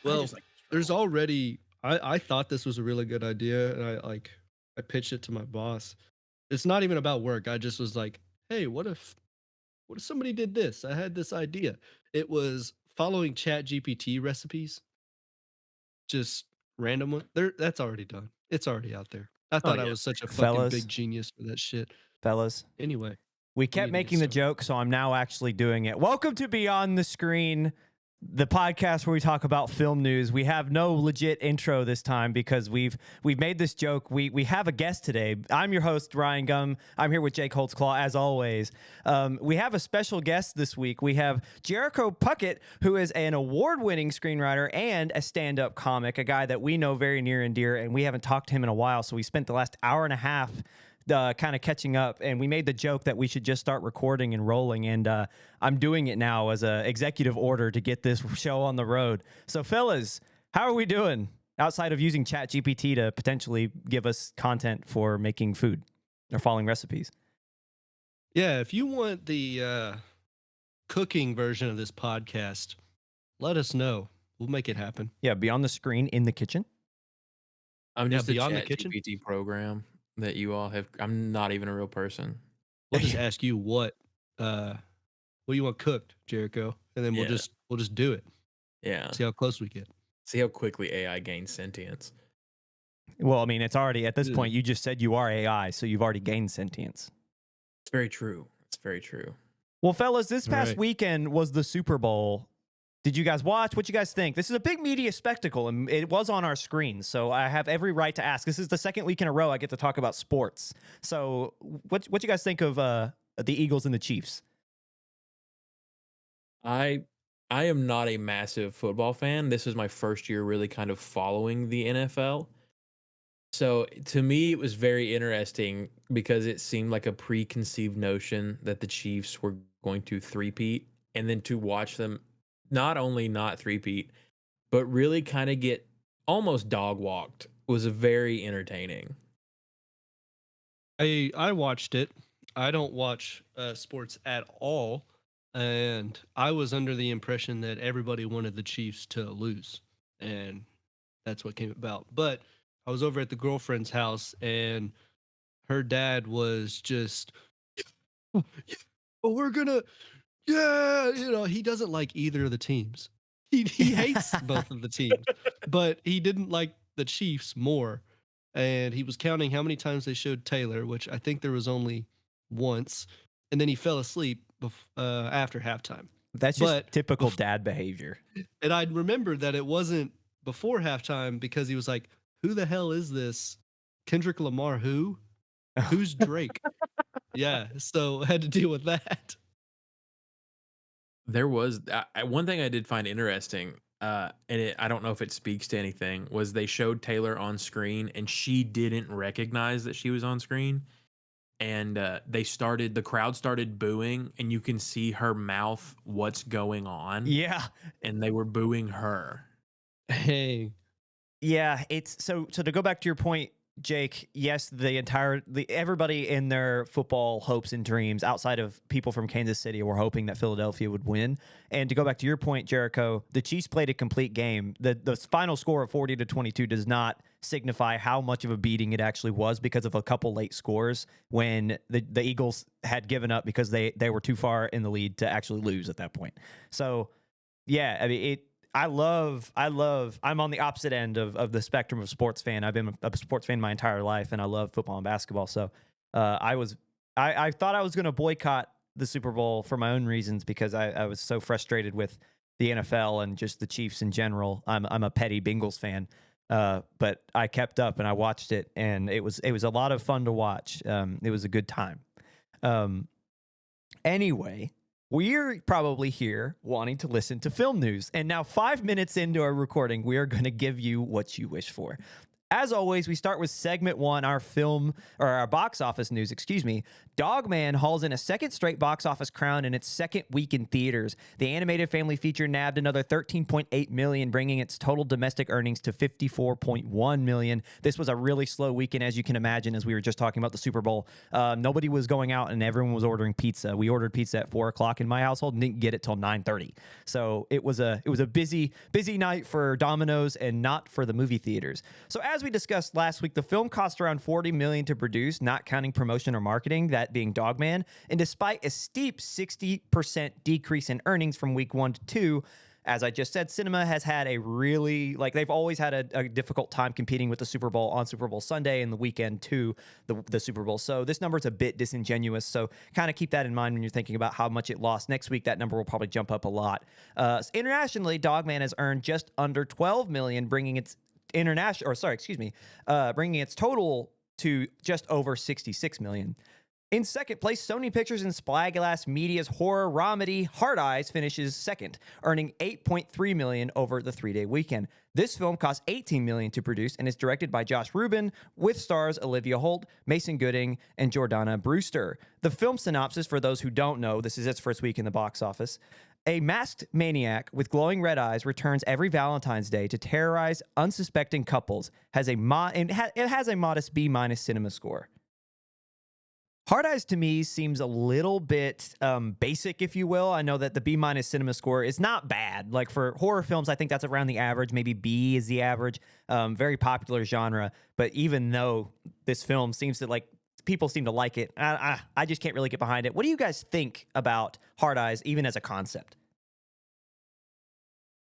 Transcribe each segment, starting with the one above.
I Well, just like there's struggle. already. I thought this was a really good idea, and I pitched it to my boss. It's not even about work. I just was like, hey, what if somebody did this? I had this idea. It was following Chat GPT recipes, just random one. There, that's already done. It's already out there. I Oh thought I yeah, was for such a sure. fucking big Fellas, genius for that shit. fellas. Anyway, We we kept need to get making the started. joke, so I'm now actually doing it. Welcome to Beyond the Screen, the podcast where we talk about film news. We have no legit intro this time because we've made this joke. We have a guest today. I'm your host, Ryan Gum. I'm here with Jake Holtzclaw, as always. We have a special guest this week. We have Jericho Puckett, who is an award-winning screenwriter and a stand-up comic, a guy that we know very near and dear, and we haven't talked to him in a while, so we spent the last hour and a half kind of catching up, and we made the joke that we should just start recording and rolling, and I'm doing it now as an executive order to get this show on the road. So fellas, how are we doing outside of using ChatGPT to potentially give us content for making food or following recipes? Yeah, if you want the cooking version of this podcast, let us know. We'll make it happen. Yeah, Beyond the Screen in the kitchen. I'm Yeah, just a beyond the Chat kitchen. GPT program that you all have. I'm not even a real person. We'll just ask you what you want cooked, Jericho, and then we'll Yeah. just do it. Yeah. See how close we get. See how quickly AI gains sentience. Well, I mean, it's already at this Ugh. point. You just said you are AI, so you've already gained sentience. It's very true. It's very true. Well, fellas, this past Right. weekend was the Super Bowl. Did you guys watch? What you guys think? This is a big media spectacle, and it was on our screen, so I have every right to ask. This is the second week in a row I get to talk about sports. So, what you guys think of the Eagles and the Chiefs? I am not a massive football fan. This is my first year really kind of following the NFL. So to me, it was very interesting because it seemed like a preconceived notion that the Chiefs were going to three-peat, and then to watch them not only not three-peat, but really kind of get almost dog walked was very entertaining. I watched it. I don't watch sports at all, and I was under the impression that everybody wanted the Chiefs to lose, and that's what came about. But I was over at the girlfriend's house, and her dad was just, oh, we're gonna, yeah, he doesn't like either of the teams. He hates both of the teams, but he didn't like the Chiefs more. And he was counting how many times they showed Taylor, which I think there was only once. And then he fell asleep after halftime. That's just But typical dad behavior. And I remembered that it wasn't before halftime because he was like, who the hell is this? Kendrick Lamar, who? Who's Drake? Yeah, so I had to deal with that. There was one thing I did find interesting, I don't know if it speaks to anything, was they showed Taylor on screen and she didn't recognize that she was on screen. And the crowd started booing, and you can see her mouth, what's going on. Yeah. And they were booing her. Hey. Yeah, it's so to go back to your point, Jake, yes, everybody in their football hopes and dreams outside of people from Kansas City were hoping that Philadelphia would win. And to go back to your point, Jericho, the Chiefs played a complete game. The final score of 40-22 does not signify how much of a beating it actually was because of a couple late scores when the Eagles had given up because they were too far in the lead to actually lose at that point. So, yeah, I mean, I'm on the opposite end of the spectrum of sports fan. I've been a sports fan my entire life, and I love football and basketball. So I thought I was going to boycott the Super Bowl for my own reasons because I was so frustrated with the NFL and just the Chiefs in general. I'm a petty Bengals fan, but I kept up and I watched it, and it was a lot of fun to watch. It was a good time. Anyway. We're probably here wanting to listen to film news. And now 5 minutes into our recording, we are going to give you what you wish for. As always, we start with segment one, our box office news, excuse me. Dogman hauls in a second straight box office crown in its second week in theaters. The animated family feature nabbed another $13.8 million, bringing its total domestic earnings to $54.1 million. This was a really slow weekend, as you can imagine, as we were just talking about the Super Bowl. Nobody was going out and everyone was ordering pizza. We ordered pizza at 4 o'clock in my household and didn't get it till 9:30. So it was a busy night for Domino's and not for the movie theaters. So as we discussed last week, the film cost around $40 million to produce, not counting promotion or marketing, that being Dogman. And despite a steep 60% decrease in earnings from week 1 to 2, as I just said, cinema has had a really, they've always had a difficult time competing with the Super Bowl on Super Bowl Sunday and the weekend to the Super Bowl. So this number is a bit disingenuous. So kind of keep that in mind when you're thinking about how much it lost. Next week, that number will probably jump up a lot. Internationally, Dogman has earned just under $12 million, bringing its bringing its total to just over $66 million. In second place, Sony Pictures and Spyglass Media's horror comedy Hard Eyes finishes second, earning $8.3 million over the 3-day weekend. This film cost $18 million to produce and is directed by Josh Rubin, with stars Olivia Holt, Mason Gooding, and Jordana Brewster. The film synopsis, for those who don't know, this is its first week in the box office. A masked maniac with glowing red eyes returns every Valentine's Day to terrorize unsuspecting couples. It has a modest B- cinema score. Hard Eyes to me seems a little bit basic, if you will. I know that the B- cinema score is not bad. Like for horror films, I think that's around the average. Maybe B is the average. Very popular genre. But even though this film seems to people seem to like it, I just can't really get behind it. What do you guys think about Hard Eyes, even as a concept?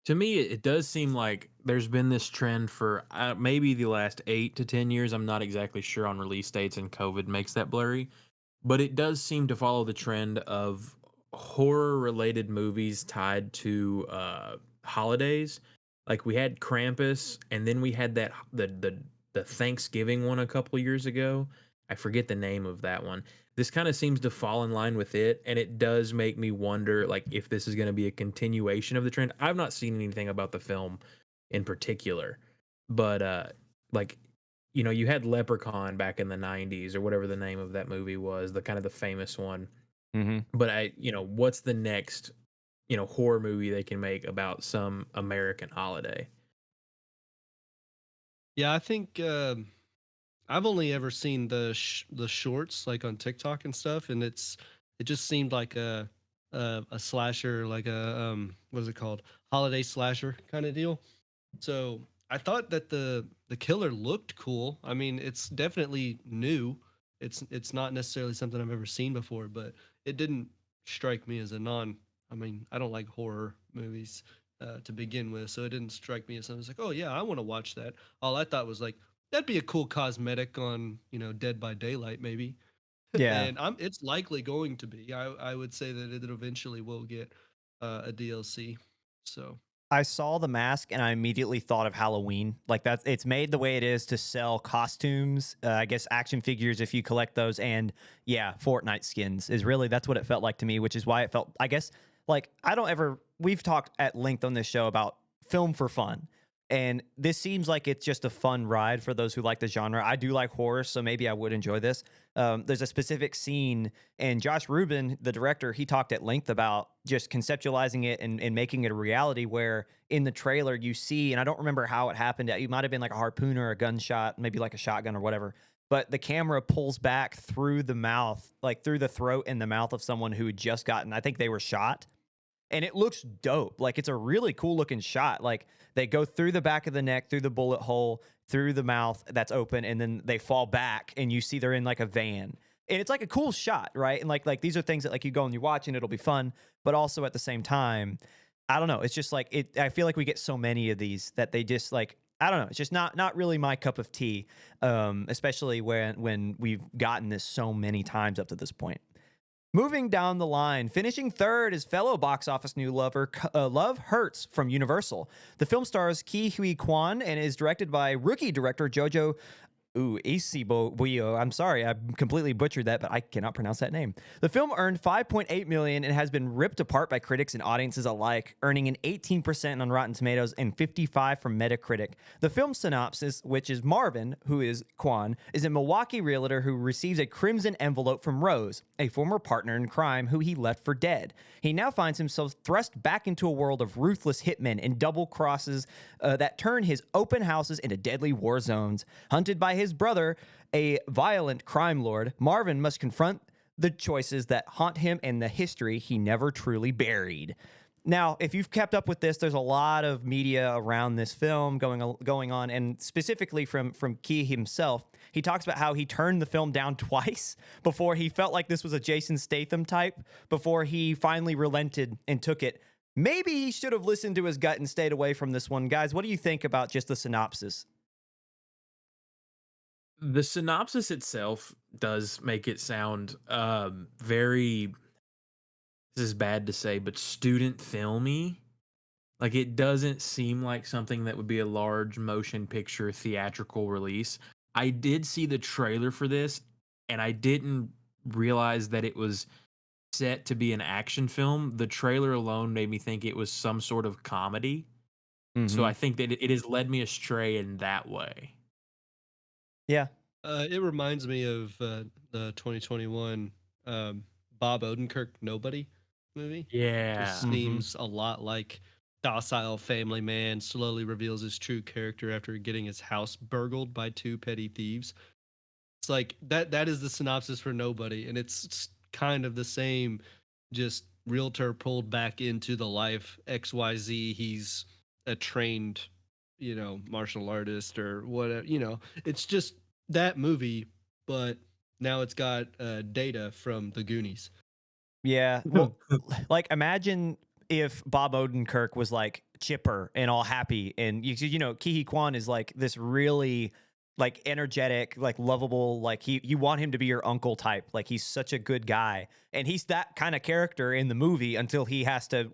To me, it does seem like there's been this trend for maybe the last 8 to 10 years. I'm not exactly sure on release dates, and COVID makes that blurry. But it does seem to follow the trend of horror-related movies tied to holidays. Like we had Krampus, and then we had that the Thanksgiving one a couple years ago. I forget the name of that one. This kind of seems to fall in line with it, and it does make me wonder, if this is going to be a continuation of the trend. I've not seen anything about the film in particular, but you had Leprechaun back in the 90s or whatever the name of that movie was, the kind of the famous one. Mm-hmm. But what's the next, horror movie they can make about some American holiday? Yeah, I think I've only ever seen the shorts on TikTok and stuff, and it just seemed like a slasher, like a what is it called, holiday slasher kind of deal. So I thought that the killer looked cool. I mean, it's definitely new. It's not necessarily something I've ever seen before, but it didn't strike me as a non. I mean, I don't like horror movies to begin with, so it didn't strike me as something. It's like, oh yeah, I want to watch that. All I thought was that'd be a cool cosmetic on Dead by Daylight maybe. Yeah. And it's likely going to be. I would say that it eventually will get a DLC. So I saw the mask and I immediately thought of Halloween. It's made the way it is to sell costumes, I guess action figures if you collect those, and yeah, Fortnite skins that's what it felt like to me, which is why it felt, I guess, we've talked at length on this show about film for fun. And this seems like it's just a fun ride for those who like the genre. I do like horror, so maybe I would enjoy this. There's a specific scene, and Josh Rubin, the director, he talked at length about just conceptualizing it and making it a reality, where in the trailer you see, and I don't remember how it happened. It might have been like a harpoon or a gunshot, maybe like a shotgun or whatever. But the camera pulls back through the mouth, through the throat and the mouth of someone who had just gotten, I think they were shot. And it looks dope. It's a really cool looking shot. They go through the back of the neck, through the bullet hole, through the mouth that's open, and then they fall back, and you see they're in a van. And it's a cool shot, right? And these are things that you go and you watch, and it'll be fun. But also at the same time, I don't know. It's just I feel like we get so many of these that they just I don't know. It's just not really my cup of tea, especially when we've gotten this so many times up to this point. Moving down the line, finishing third is fellow box office new lover Love Hurts from Universal. The film stars Ke Huy Quan and is directed by rookie director Jojo Ooh, Buyo. I'm sorry, I completely butchered that, but I cannot pronounce that name. The film earned 5.8 million and has been ripped apart by critics and audiences alike, earning an 18% on Rotten Tomatoes and 55 from Metacritic. The film synopsis, which is Marvin, who is Quan, is a Milwaukee realtor who receives a crimson envelope from Rose, a former partner in crime who he left for dead. He now finds himself thrust back into a world of ruthless hitmen and double crosses that turn his open houses into deadly war zones. Hunted by his brother, a violent crime lord, Marvin must confront the choices that haunt him and the history he never truly buried. Now, if you've kept up with this, there's a lot of media around this film going on, and specifically from Key himself. He talks about how he turned the film down twice before he felt like this was a Jason Statham type, before he finally relented and took it. Maybe he should have listened to his gut and stayed away from this one. Guys, what do you think about just the synopsis? The synopsis itself does make it sound very, this is bad to say, but student filmy. Like, it doesn't seem like something that would be a large motion picture theatrical release. I did see the trailer for this, and I didn't realize that it was set to be an action film. The trailer alone made me think it was some sort of comedy. So I think that it has led me astray in that way. Yeah. It reminds me of the 2021 Bob Odenkirk Nobody movie. Yeah. Just seems a lot like docile family man slowly reveals his true character after getting his house burgled by two petty thieves. It's like that is the synopsis for Nobody, and it's kind of the same, just realtor pulled back into the life XYZ. He's a trained, martial artist or whatever, it's just that movie, but now it's got data from the Goonies. Yeah. Well, like, imagine if Bob Odenkirk was like chipper and all happy, and Ke Quan is like this really like energetic, like lovable, like you want him to be your uncle type. Like, he's such a good guy, and he's that kind of character in the movie until he has to,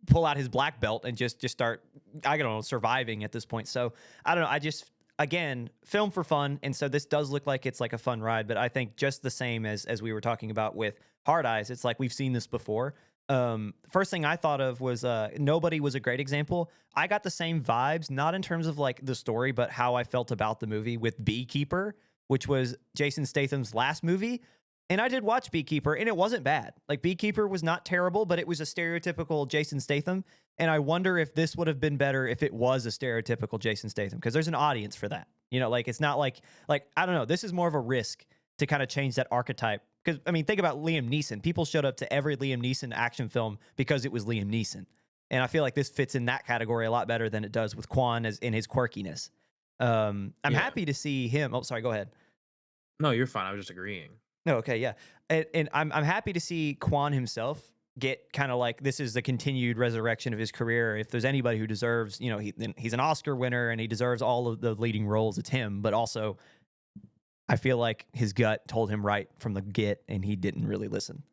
pull out his black belt and just start, I don't know, surviving at this point. So I don't know. I just, again, film for fun, and so this does look like it's like a fun ride. But I think just the same as we were talking about with Hard Eyes, it's like we've seen this before. First thing I thought of was Nobody was a great example. I got the same vibes, not in terms of like the story, but how I felt about the movie with Beekeeper, which was Jason Statham's last movie. And I did watch Beekeeper, and it wasn't bad. Like, Beekeeper was not terrible, but it was a stereotypical Jason Statham. And I wonder if this would have been better if it was a stereotypical Jason Statham, because there's an audience for that. Like, it's not like I don't know. This is more of a risk to kind of change that archetype. Because, I mean, think about Liam Neeson. People showed up to every Liam Neeson action film because it was Liam Neeson. And I feel like this fits in that category a lot better than it does with Quan as in his quirkiness. I'm happy to see him. Oh, sorry, go ahead. No, you're fine. I was just agreeing. No, okay, yeah. And I'm happy to see Quan himself get kind of like, this is the continued resurrection of his career. If there's anybody who deserves, he's an Oscar winner and he deserves all of the leading roles, it's him. But also, I feel like his gut told him right from the get, and he didn't really listen.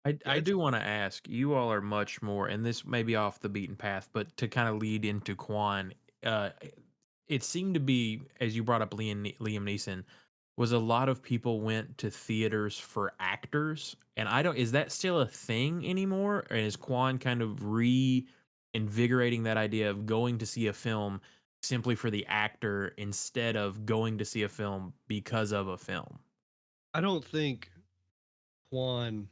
I do want to ask, you all are much more, and this may be off the beaten path, but to kind of lead into Quan, it seemed to be, as you brought up Liam Neeson, was a lot of people went to theaters for actors, and is that still a thing anymore? Or is Quan kind of reinvigorating that idea of going to see a film simply for the actor instead of going to see a film because of a film? I don't think Quan,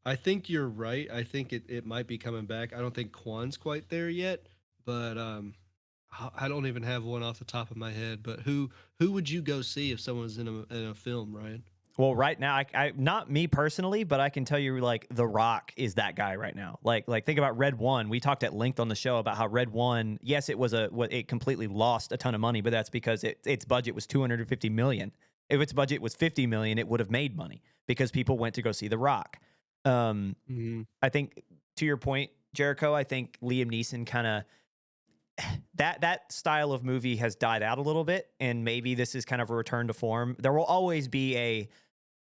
I think you're right. I think it might be coming back. I don't think Quan's quite there yet, but I don't even have one off the top of my head. But who would you go see if someone's in a film, Ryan? Well, right now, I not me personally, but I can tell you, like, The Rock is that guy right now. Like think about Red One. We talked at length on the show about how Red One, yes, it completely lost a ton of money, but that's because its budget was $250 million. If its budget was $50 million, it would have made money because people went to go see The Rock. I think, to your point, Jericho, I think Liam Neeson kind of, that style of movie has died out a little bit, and maybe this is kind of a return to form. There will always be a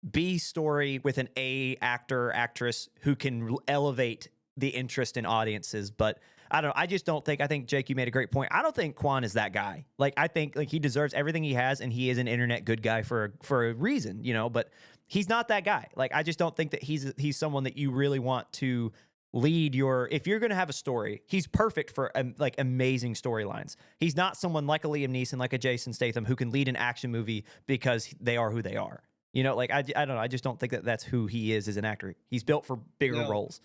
B story with an A actor, actress who can elevate the interest in audiences, but I don't know. I just don't think. I think Jake, you made a great point. I don't think Quan is that guy. Like I think like he deserves everything he has, and he is an internet good guy for a reason, you know. But he's not that guy. Like I just don't think that he's someone that you really want to lead your. If you're going to have a story, he's perfect for like amazing storylines. He's not someone like a Liam Neeson, like a Jason Statham, who can lead an action movie because they are who they are. You know, like I don't know. I just don't think that that's who he is as an actor. He's built for bigger roles.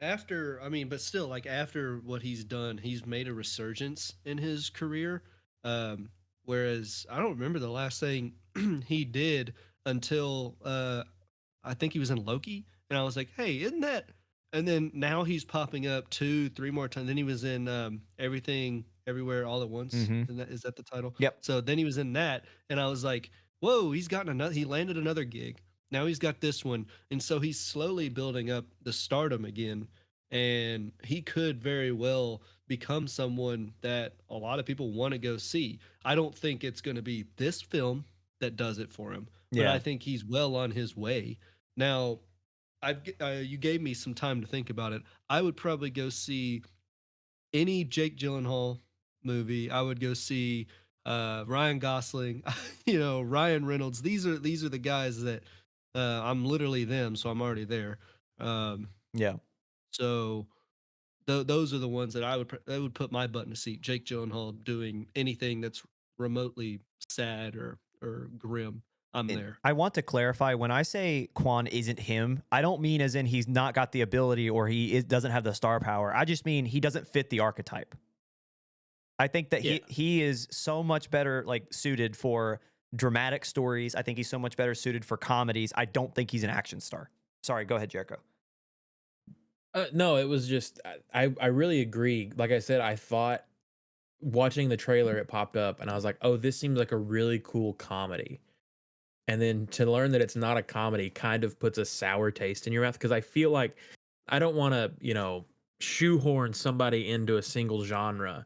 After, I mean, but still, like after what he's done, he's made a resurgence in his career. Whereas I don't remember the last thing he did until I think he was in Loki, and I was like, hey, isn't that? And then now he's popping up 2-3 more times. Then he was in Everything Everywhere All at Once. Mm-hmm. Is that the title? Yep. So then he was in that, and I was like, whoa, he's gotten another. He landed another gig. Now he's got this one, and so he's slowly building up the stardom again. And he could very well become someone that a lot of people want to go see. I don't think it's going to be this film that does it for him, but I think he's well on his way. Now, you gave me some time to think about it. I would probably go see any Jake Gyllenhaal movie. I would go see Ryan Gosling, Ryan Reynolds. These are the guys that I'm literally them, so I'm already there. So those are the ones that I would put my butt in a seat. Jake Gyllenhaal doing anything that's remotely sad or grim. I'm there. I want to clarify, when I say Quan isn't him, I don't mean as in he's not got the ability or doesn't have the star power. I just mean he doesn't fit the archetype. I think that he is so much better like suited for dramatic stories. I think he's so much better suited for comedies. I don't think he's an action star. Sorry, go ahead, Jericho. No, it was just I really agree. Like I said, I thought watching the trailer, it popped up, and I was like, oh, this seems like a really cool comedy. And then to learn that it's not a comedy kind of puts a sour taste in your mouth, because I feel like I don't want to, shoehorn somebody into a single genre,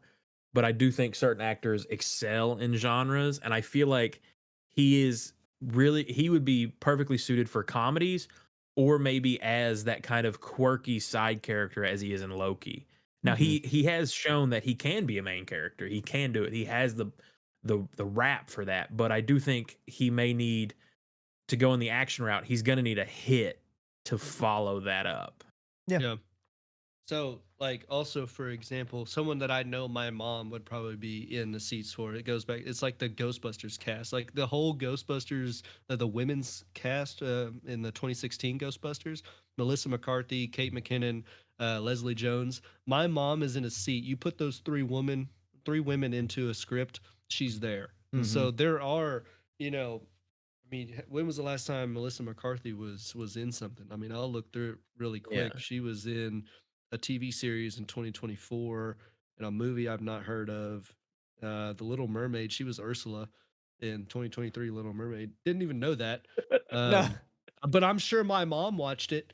but I do think certain actors excel in genres, and I feel like he would be perfectly suited for comedies, or maybe as that kind of quirky side character as he is in Loki. Now he has shown that he can be a main character. He can do it. He has the rap for that, but I do think he may need to go in the action route. He's going to need a hit to follow that up. Yeah. So, like, also, for example, someone that I know my mom would probably be in the seats for, it goes back, it's like the Ghostbusters cast. Like, the whole Ghostbusters, the women's cast in the 2016 Ghostbusters, Melissa McCarthy, Kate McKinnon, Leslie Jones. My mom is in a seat. You put those three women into a script, she's there. And so there are, when was the last time Melissa McCarthy was in something? I mean, I'll look through it really quick. Yeah. She was in a TV series in 2024, and a movie I've not heard of, The Little Mermaid. She was Ursula in 2023 Little Mermaid. Didn't even know that. But I'm sure my mom watched it.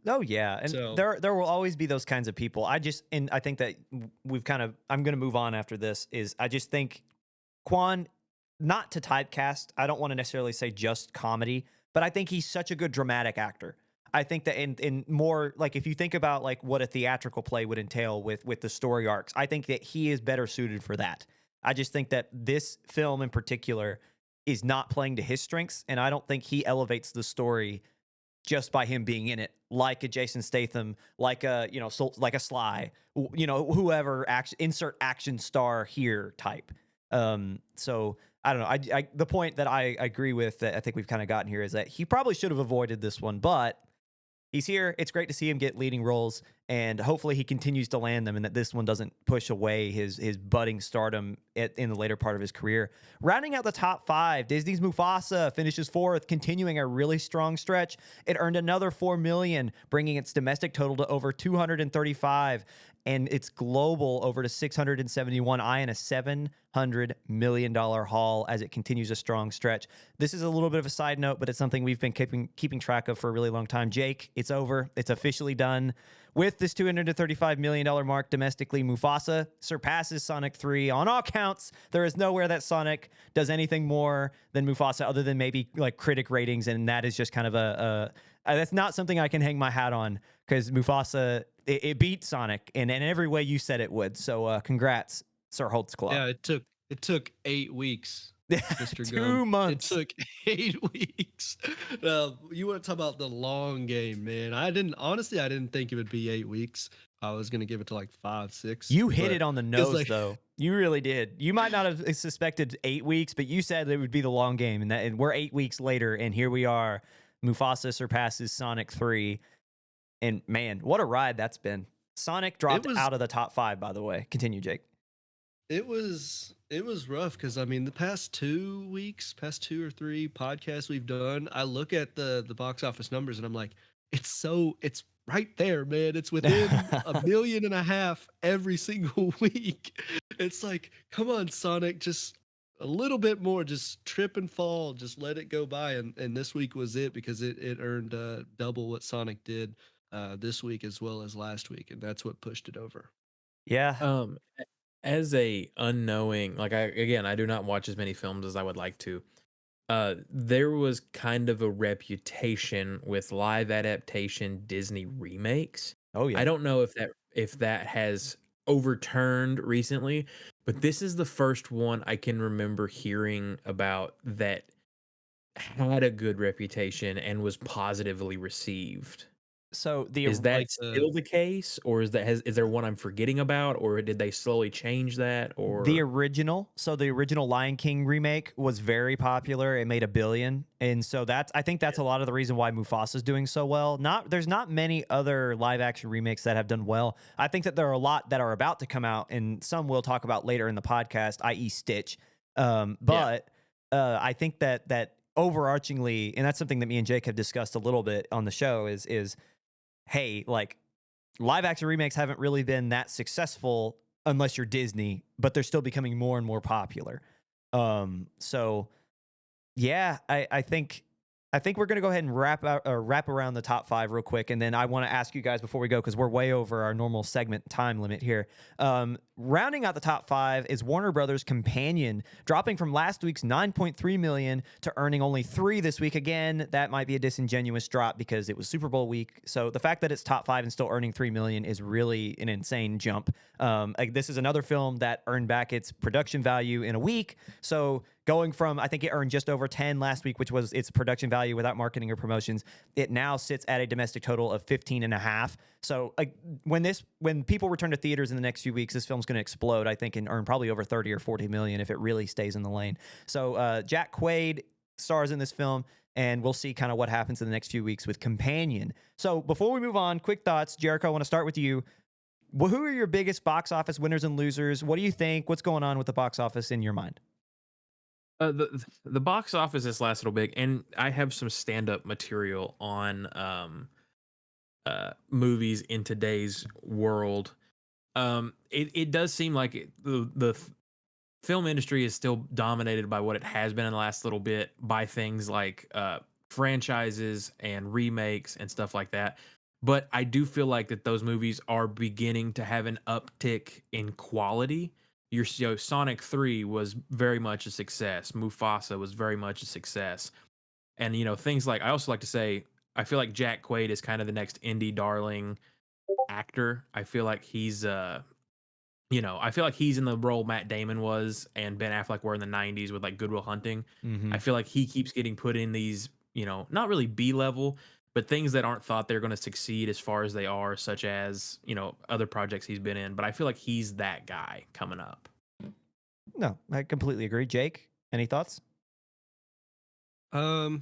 Oh yeah, and So- there will always be those kinds of people. I think that I'm going to move on after this. I just think Quan, not to typecast, I don't want to necessarily say just comedy, but I think he's such a good dramatic actor. I think that in more, like, if you think about like what a theatrical play would entail with the story arcs, I think that he is better suited for that. I just think that this film in particular is not playing to his strengths, and I don't think he elevates the story just by him being in it, like a Jason Statham, like a like a Sly, whoever, insert action star here type. So I don't know. The point that I agree with, that I think we've kind of gotten here, is that he probably should have avoided this one, but he's here. It's great to see him get leading roles, and hopefully he continues to land them, and that this one doesn't push away his budding stardom in the later part of his career. Rounding out the top 5, Disney's Mufasa finishes 4th, continuing a really strong stretch. It earned another $4 million, bringing its domestic total to over 235, and its global over to 671, eyeing a $700 million haul as it continues a strong stretch. This is a little bit of a side note, but it's something we've been keeping track of for a really long time. Jake, it's over. It's officially done. With this $235 million mark domestically, Mufasa surpasses Sonic 3 on all counts. There is nowhere that Sonic does anything more than Mufasa, other than maybe like critic ratings, and that is just kind of that's not something I can hang my hat on, because Mufasa it beat Sonic in every way you said it would. So congrats, Sir Holtzclaw. Yeah, it took 8 weeks, Mr. 2 Gum. It months. took 8 weeks. You want to talk about the long game, man? I didn't think it would be 8 weeks. I was gonna give it to like 5, 6. You hit but it on the it's nose, like, though. You really did. You might not have suspected 8 weeks, but you said it would be the long game, and we're 8 weeks later, and here we are. Mufasa surpasses Sonic 3, and man, what a ride that's been. Sonic dropped out of the top 5, by the way. Continue, Jake. It was rough because I mean the past 2 weeks, past 2 or 3 podcasts we've done, I look at the box office numbers and I'm like, it's right there, man. It's within $1.5 million every single week. It's like, come on, Sonic, just a little bit more, just trip and fall, just let it go by. And this week was it because it earned double what Sonic did this week as well as last week, and that's what pushed it over. Yeah. As a unknowing, like I do not watch as many films as I would like to. There was kind of a reputation with live adaptation Disney remakes. Oh yeah. I don't know if that has overturned recently, but this is the first one I can remember hearing about that had a good reputation and was positively received. So Is that still the case, or is there one I'm forgetting about, or did they slowly change that? Or the original Lion King remake was very popular. It made $1 billion, and so I think that's a lot of the reason why Mufasa's doing so well. There's not many other live action remakes that have done well. I think that there are a lot that are about to come out, and some we'll talk about later in the podcast, i.e. Stitch. But I think that overarchingly, and that's something that me and Jake have discussed a little bit on the show, is hey, like, live action remakes haven't really been that successful unless you're Disney, but they're still becoming more and more popular. So yeah, I think we're gonna go ahead and wrap around the top 5 real quick, and then I want to ask you guys before we go, because we're way over our normal segment time limit here. Rounding out the top 5 is Warner Brothers' Companion, dropping from last week's $9.3 million to earning only $3 million this week. Again, that might be a disingenuous drop because it was Super Bowl week. So the fact that it's top 5 and still earning $3 million is really an insane jump. This is another film that earned back its production value in a week. So going from, I think it earned just over 10 last week, which was its production value without marketing or promotions, it now sits at a domestic total of 15.5. So when people return to theaters in the next few weeks, this film's going to explode, I think, and earn probably over 30 or 40 million if it really stays in the lane. So Jack Quaid stars in this film, and we'll see kind of what happens in the next few weeks with Companion. So before we move on, quick thoughts. Jericho, I want to start with you. Well, who are your biggest box office winners and losers? What do you think? What's going on with the box office in your mind? The box office is last little big, and I have some stand-up material on movies in today's world. It does seem like the film industry is still dominated by what it has been in the last little bit, by things like franchises and remakes and stuff like that. But I do feel like that those movies are beginning to have an uptick in quality. Sonic 3 was very much a success. Mufasa was very much a success. And, things like, I also like to say, I feel like Jack Quaid is kind of the next indie darling actor. I feel like he's, I feel like he's in the role Matt Damon was and Ben Affleck were in the 90s with like Good Will Hunting. Mm-hmm. I feel like he keeps getting put in these, not really B-level, but things that aren't thought they're going to succeed as far as they are, such as, other projects he's been in. But I feel like he's that guy coming up. No, I completely agree. Jake, any thoughts? I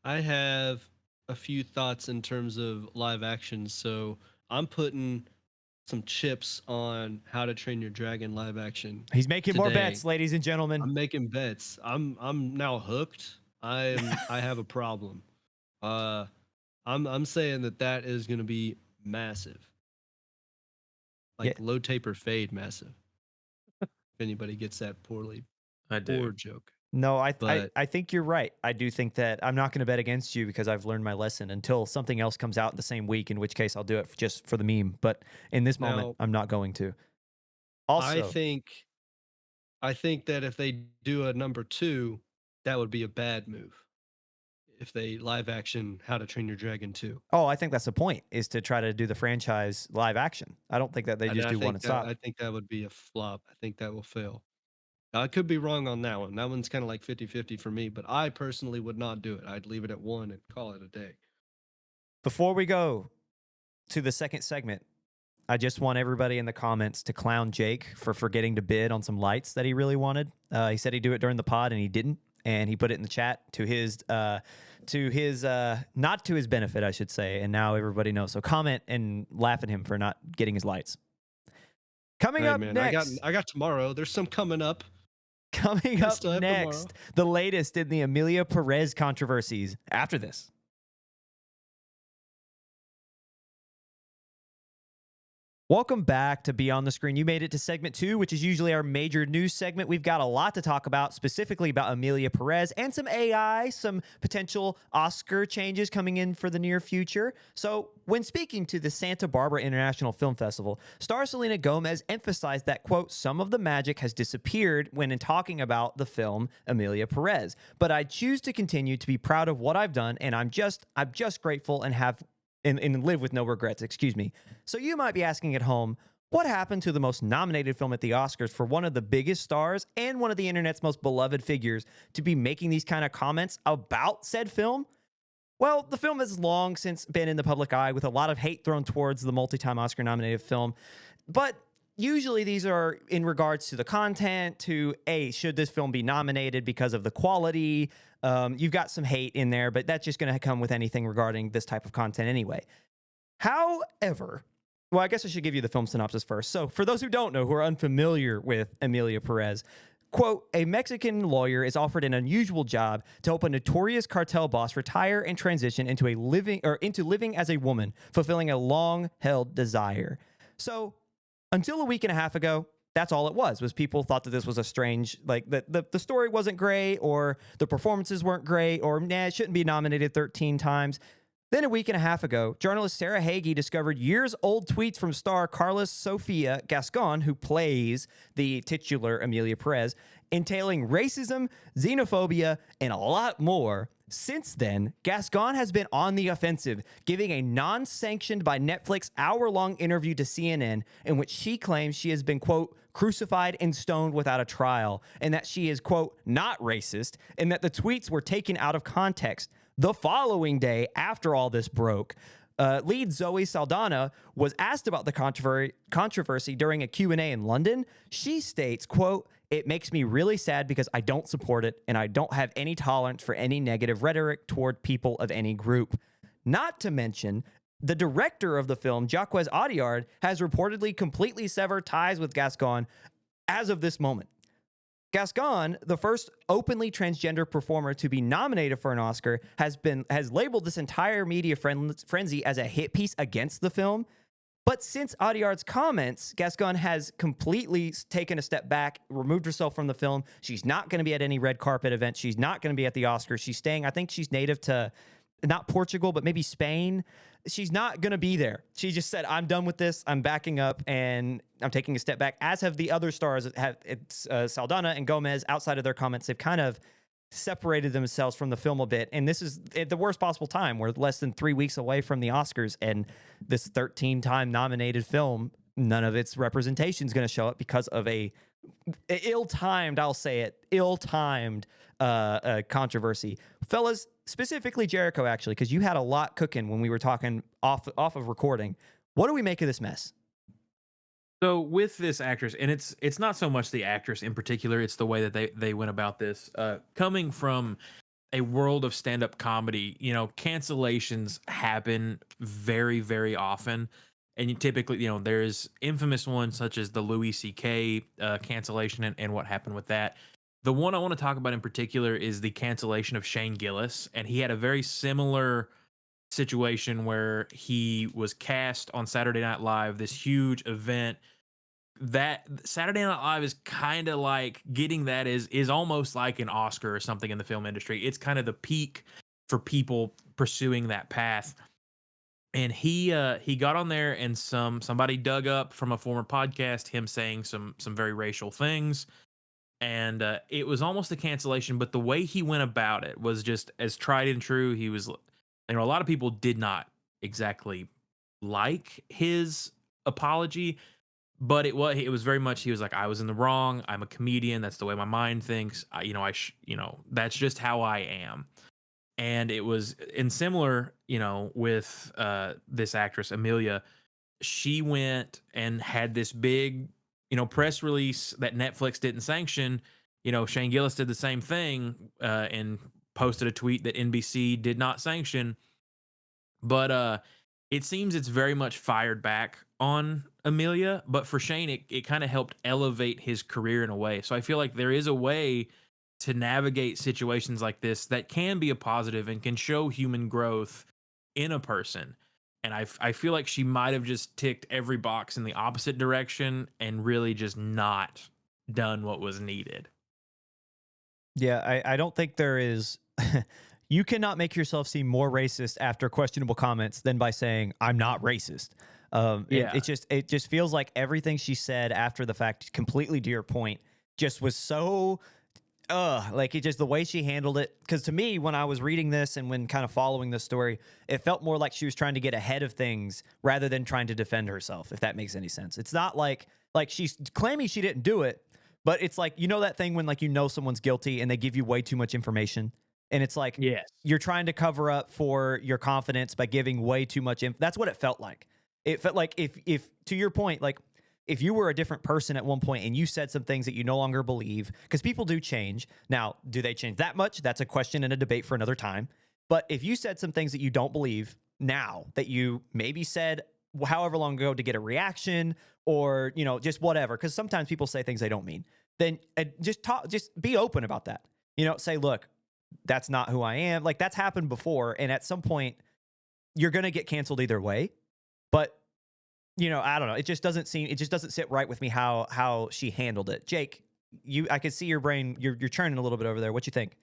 have a few thoughts in terms of live action. So I'm putting some chips on How to Train Your Dragon live action. He's making more today. bets, ladies and gentlemen. I'm making bets. I'm now hooked. I have a problem. I'm saying that is going to be massive. Like low taper fade massive. If anybody gets that poor joke. No, I think you're right. I do think that I'm not going to bet against you because I've learned my lesson until something else comes out in the same week, in which case I'll do it just for the meme. But in this moment, I'm not going to. Also, I think that if they do a number 2, that would be a bad move. if they live action How to Train Your Dragon 2. Oh, I think that's the point, is to try to do the franchise live action. I don't think that they And just do one and stop. I think that would be a flop. I think that will fail. I could be wrong on that one. That one's kind of like 50-50 for me, but I personally would not do it. I'd leave it at 1 and call it a day. Before we go to the second segment, I just want everybody in the comments to clown Jake for forgetting to bid on some lights that he really wanted. He said he'd do it during the pod, and he didn't. And he put it in the chat to his not to his benefit, I should say. And now everybody knows. So comment and laugh at him for not getting his lights. Coming up next, I got tomorrow. There's some coming up. Coming up next, the latest in the Emilia Perez controversies. After this. Welcome back to Beyond the Screen. You made it to segment 2, which is usually our major news segment. We've got a lot to talk about, specifically about Emilia Perez and some AI, some potential Oscar changes coming in for the near future. So when speaking to the Santa Barbara International Film Festival, star Selena Gomez emphasized that, quote, some of the magic has disappeared when in talking about the film Emilia Perez. But I choose to continue to be proud of what I've done, and I'm just grateful and have and live with no regrets, excuse me. So you might be asking at home, what happened to the most nominated film at the Oscars for one of the biggest stars and one of the internet's most beloved figures to be making these kind of comments about said film? Well, the film has long since been in the public eye with a lot of hate thrown towards the multi-time Oscar-nominated film. But usually these are in regards to the content, to, should this film be nominated because of the quality? You've got some hate in there, but that's just going to come with anything regarding this type of content anyway. However, well, I guess I should give you the film synopsis first. So for those who don't know, who are unfamiliar with Emilia Perez, quote, a Mexican lawyer is offered an unusual job to help a notorious cartel boss retire and transition into living as a woman, fulfilling a long-held desire. So until a week and a half ago, that's all it was people thought that this was a strange, like the story wasn't great, or the performances weren't great, or it shouldn't be nominated 13 times. Then a week and a half ago, journalist Sarah Hagi discovered years-old tweets from star Carlos Sofia Gascon, who plays the titular Emilia Perez, entailing racism, xenophobia, and a lot more. Since then, Gascon has been on the offensive, giving a non-sanctioned by Netflix hour-long interview to CNN in which she claims she has been, quote, crucified and stoned without a trial, and that she is, quote, not racist, and that the tweets were taken out of context. The following day, after all this broke, lead Zoe Saldana was asked about the controversy during a Q&A in London. She states, quote, it makes me really sad because I don't support it and I don't have any tolerance for any negative rhetoric toward people of any group. Not to mention, the director of the film, Jacques Audiard, has reportedly completely severed ties with Gascon as of this moment. Gascon, the first openly transgender performer to be nominated for an Oscar, has labeled this entire media frenzy as a hit piece against the film. But since Audiard's comments, Gascon has completely taken a step back, removed herself from the film. She's not going to be at any red carpet event. She's not going to be at the Oscars. She's staying, I think she's native to not Portugal, but maybe Spain. She's not going to be there. She just said, I'm done with this. I'm backing up and I'm taking a step back, as have the other stars. Saldana and Gomez, outside of their comments, they've kind of separated themselves from the film a bit. And this is at the worst possible time. We're less than 3 weeks away from the Oscars, and this 13-time nominated film, none of its representation is going to show up because of a ill-timed, I'll say it, ill-timed controversy. Fellas, specifically Jericho, actually, because you had a lot cooking when we were talking off of recording. What do we make of this mess? So with this actress, and it's not so much the actress in particular, it's the way that they went about this. Coming from a world of stand-up comedy, cancellations happen very, very often. And you typically, there's infamous ones such as the Louis C.K. Cancellation and what happened with that. The one I want to talk about in particular is the cancellation of Shane Gillis. And he had a very similar situation where he was cast on Saturday Night Live, this huge event. That Saturday Night Live is kind of like getting that is almost like an Oscar or something in the film industry. It's kind of the peak for people pursuing that path. And he got on there, and somebody dug up from a former podcast him saying some very racial things. and it was almost a cancellation, but the way he went about it was just as tried and true. He was, a lot of people did not exactly like his apology, but it was very much, he was like, I was in the wrong. I'm a comedian. That's the way my mind thinks. That's just how I am. And it was in similar, with this actress Emilia. She went and had this big, press release that Netflix didn't sanction. Shane Gillis did the same thing, and posted a tweet that NBC did not sanction. But it seems it's very much fired back on Emilia. But for Shane, it kind of helped elevate his career in a way. So I feel like there is a way to navigate situations like this that can be a positive and can show human growth in a person. And I feel like she might have just ticked every box in the opposite direction and really just not done what was needed. Yeah, I don't think there is. You cannot make yourself seem more racist after questionable comments than by saying I'm not racist. It just feels like everything she said after the fact, completely to your point, just was so like, it just, the way she handled it. Because to me, when I was reading this and when kind of following the story, it felt more like she was trying to get ahead of things rather than trying to defend herself, if that makes any sense. It's not like she's claiming she didn't do it, but it's like, that thing when someone's guilty and they give you way too much information. And it's like, yes, you're trying to cover up for your confidence by giving way too much info. That's what it felt like. It felt like if to your point, like, if you were a different person at one point and you said some things that you no longer believe, because people do change. Now, do they change that much? That's a question and a debate for another time. But if you said some things that you don't believe now, that you maybe said however long ago to get a reaction, or, just whatever, because sometimes people say things they don't mean, then just be open about that. Say, look, that's not who I am. Like, that's happened before. And at some point, you're going to get canceled either way. But I don't know. It just doesn't sit right with me how she handled it. Jake, I could see your brain. You're churning a little bit over there. What you think?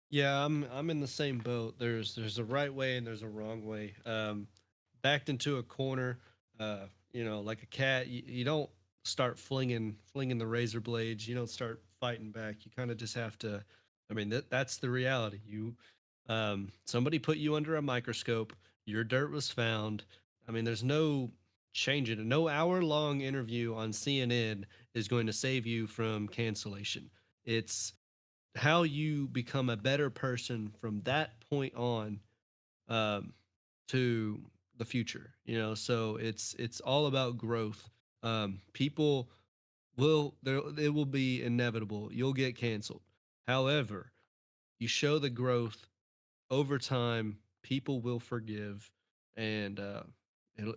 Yeah, I'm in the same boat. There's a right way and there's a wrong way. Backed into a corner, like a cat. You don't start flinging the razor blades. You don't start fighting back. You kind of just have to. I mean, that's the reality. Somebody put you under a microscope. Your dirt was found. I mean, there's no changing it. No hour-long interview on CNN is going to save you from cancellation. It's how you become a better person from that point on, to the future. So it's all about growth. People it will be inevitable. You'll get canceled. However, you show the growth over time, people will forgive, and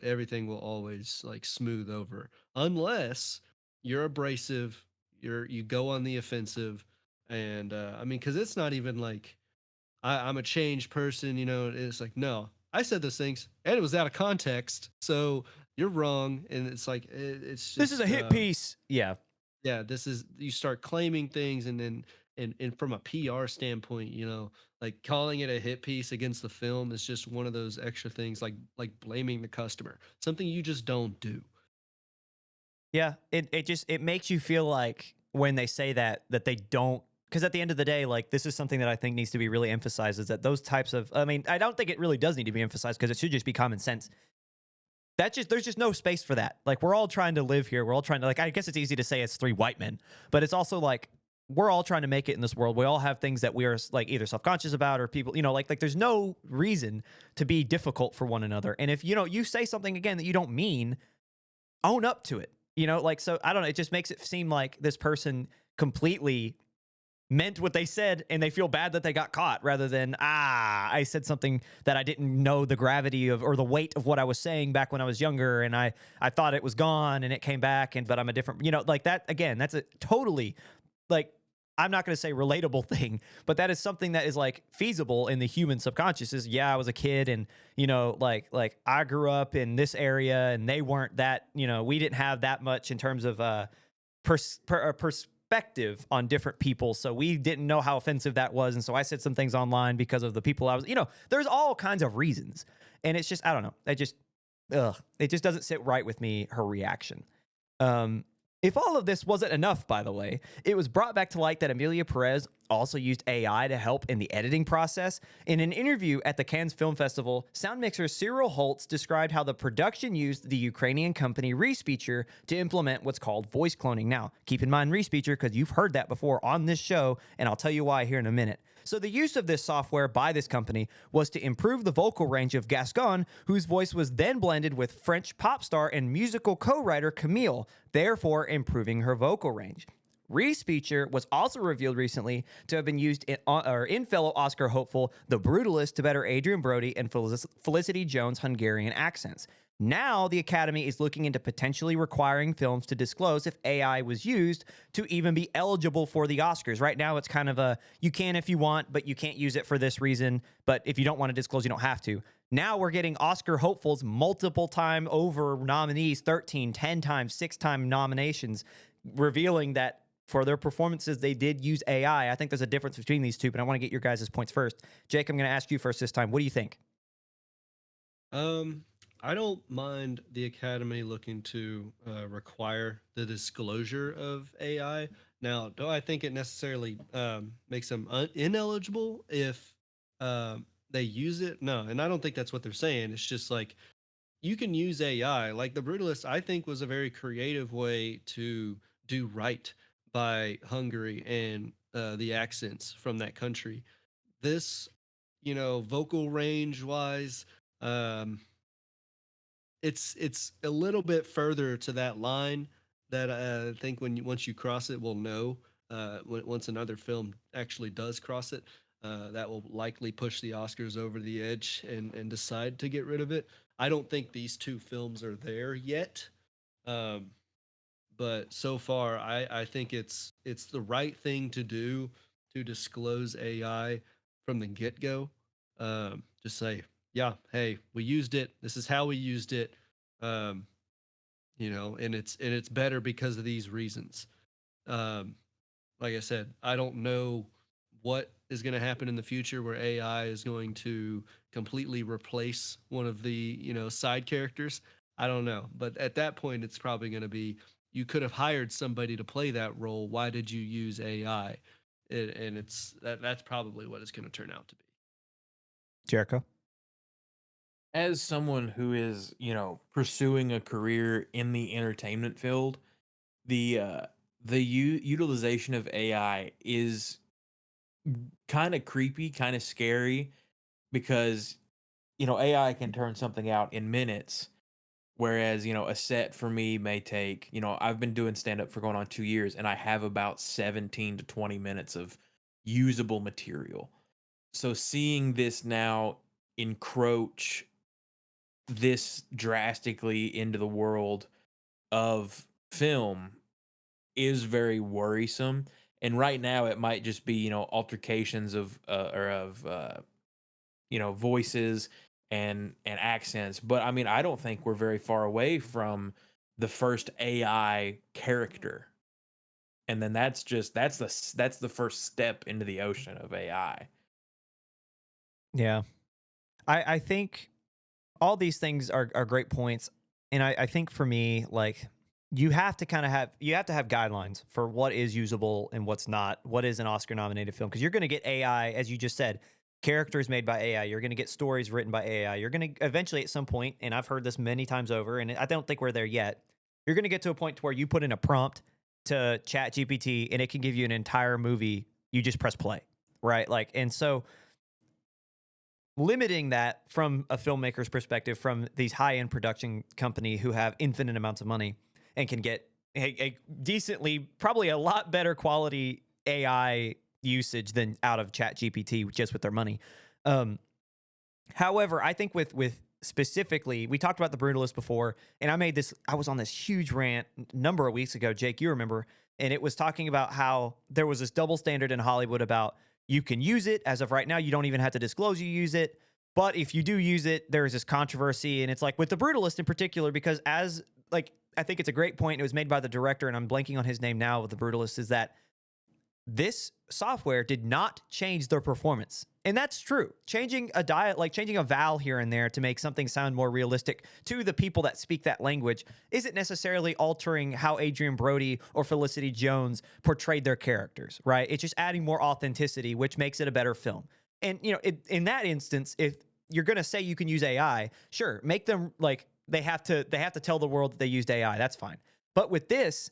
everything will always like smooth over, unless you're abrasive, you go on the offensive. And I mean, because it's not even like I'm a changed person. It's like, no, I said those things and it was out of context, so you're wrong. And it's like, it's just, This is a hit piece. Yeah. Yeah, this is, you start claiming things, and then and from a PR standpoint, like calling it a hit piece against the film is just one of those extra things, like blaming the customer, something you just don't do. Yeah, it makes you feel like when they say that they don't, because at the end of the day, like, this is something that I think needs to be really emphasized, is that those types of, I mean, I don't think it really does need to be emphasized, because it should just be common sense. There's just no space for that. Like, we're all trying to live here. We're all trying to, like, I guess it's easy to say it's three white men, but it's also like, we're all trying to make it in this world. We all have things that we are, like, either self-conscious about, or people, like there's no reason to be difficult for one another. And if, you say something again that you don't mean, own up to it, like, so I don't know. It just makes it seem like this person completely meant what they said and they feel bad that they got caught, rather than, I said something that I didn't know the gravity of, or the weight of what I was saying back when I was younger, and I thought it was gone and it came back, but I'm a different, like that. Again, that's a totally, like, I'm not going to say relatable thing, but that is something that is, like, feasible in the human subconscious. Is, yeah, I was a kid, and like I grew up in this area and they weren't that, we didn't have that much in terms of perspective on different people, so we didn't know how offensive that was, and so I said some things online because of the people I was, there's all kinds of reasons, and it's just, I don't know, it just doesn't sit right with me, her reaction. If all of this wasn't enough, by the way, it was brought back to light that Emilia Perez also used AI to help in the editing process. In an interview at the Cannes Film Festival, sound mixer Cyril Holtz described how the production used the Ukrainian company Respeecher to implement what's called voice cloning. Now, keep in mind Respeecher because you've heard that before on this show, and I'll tell you why here in a minute. So the use of this software by this company was to improve the vocal range of Gascon, whose voice was then blended with French pop star and musical co-writer Camille, therefore improving her vocal range. Respeecher was also revealed recently to have been used in fellow Oscar hopeful The Brutalist to better Adrian Brody and Felicity Jones' Hungarian accents. Now, the Academy is looking into potentially requiring films to disclose if AI was used to even be eligible for the Oscars. Right now, it's kind of a, you can if you want, but you can't use it for this reason. But if you don't want to disclose, you don't have to. Now we're getting Oscar hopefuls, multiple time over nominees, 13, 10 times, 6-time nominations, revealing that for their performances, they did use AI. I think there's a difference between these two, but I want to get your guys' points first. Jake, I'm going to ask you first this time. What do you think? I don't mind the Academy looking to require the disclosure of AI. Now, do I think it necessarily makes them ineligible if they use it? No, and I don't think that's what they're saying. It's just like you can use AI. Like The Brutalist, I think was a very creative way to do right by Hungary and the accents from that country. This, vocal range wise, it's a little bit further to that line that I think once you cross it, we'll know. Once another film actually does cross it, that will likely push the Oscars over the edge and decide to get rid of it. I don't think these two films are there yet, but so far, I think it's the right thing to do to disclose AI from the get go. Just say, yeah, hey, we used it. This is how we used it. And it's better because of these reasons. Like I said, I don't know what is going to happen in the future where AI is going to completely replace one of the, side characters. I don't know. But at that point, it's probably going to be, you could have hired somebody to play that role. Why did you use AI? And that's probably what it's going to turn out to be. Jericho? As someone who is, pursuing a career in the entertainment field, the utilization of AI is kind of creepy, kind of scary because, AI can turn something out in minutes. Whereas, a set for me may take, I've been doing stand up for going on 2 years and I have about 17 to 20 minutes of usable material. So seeing this now encroach this drastically into the world of film is very worrisome. And right now it might just be, altercations of voices and accents. But I mean, I don't think we're very far away from the first AI character. And then that's the first step into the ocean of AI. Yeah. I think all these things are great points. And I think for me, like, you have to have guidelines for what is usable and what's not, what is an Oscar nominated film. Because you're going to get AI, as you just said, characters made by AI. You're going to get stories written by AI. You're going to eventually at some point, and I've heard this many times over, and I don't think we're there yet. You're going to get to a point to where you put in a prompt to Chat GPT and it can give you an entire movie. You just press play, right? Like, and so limiting that from a filmmaker's perspective, from these high-end production company who have infinite amounts of money and can get a decently, probably a lot better quality AI usage than out of Chat GPT just with their money. However, I think with specifically, we talked about The Brutalist before, and I was on this huge rant a number of weeks ago, Jake, you remember, and it was talking about how there was this double standard in Hollywood about you can use it. As of right now, you don't even have to disclose you use it. But if you do use it, there's this controversy. And it's like with The Brutalist in particular, because I think it's a great point. It was made by the director, and I'm blanking on his name now with The Brutalist, is that this software did not change their performance. And that's true. Changing a vowel here and there to make something sound more realistic to the people that speak that language isn't necessarily altering how Adrian Brody or Felicity Jones portrayed their characters, right? It's just adding more authenticity, which makes it a better film. And, in that instance, if you're going to say you can use AI, sure, make them like they have to tell the world that they used AI. That's fine. But with this,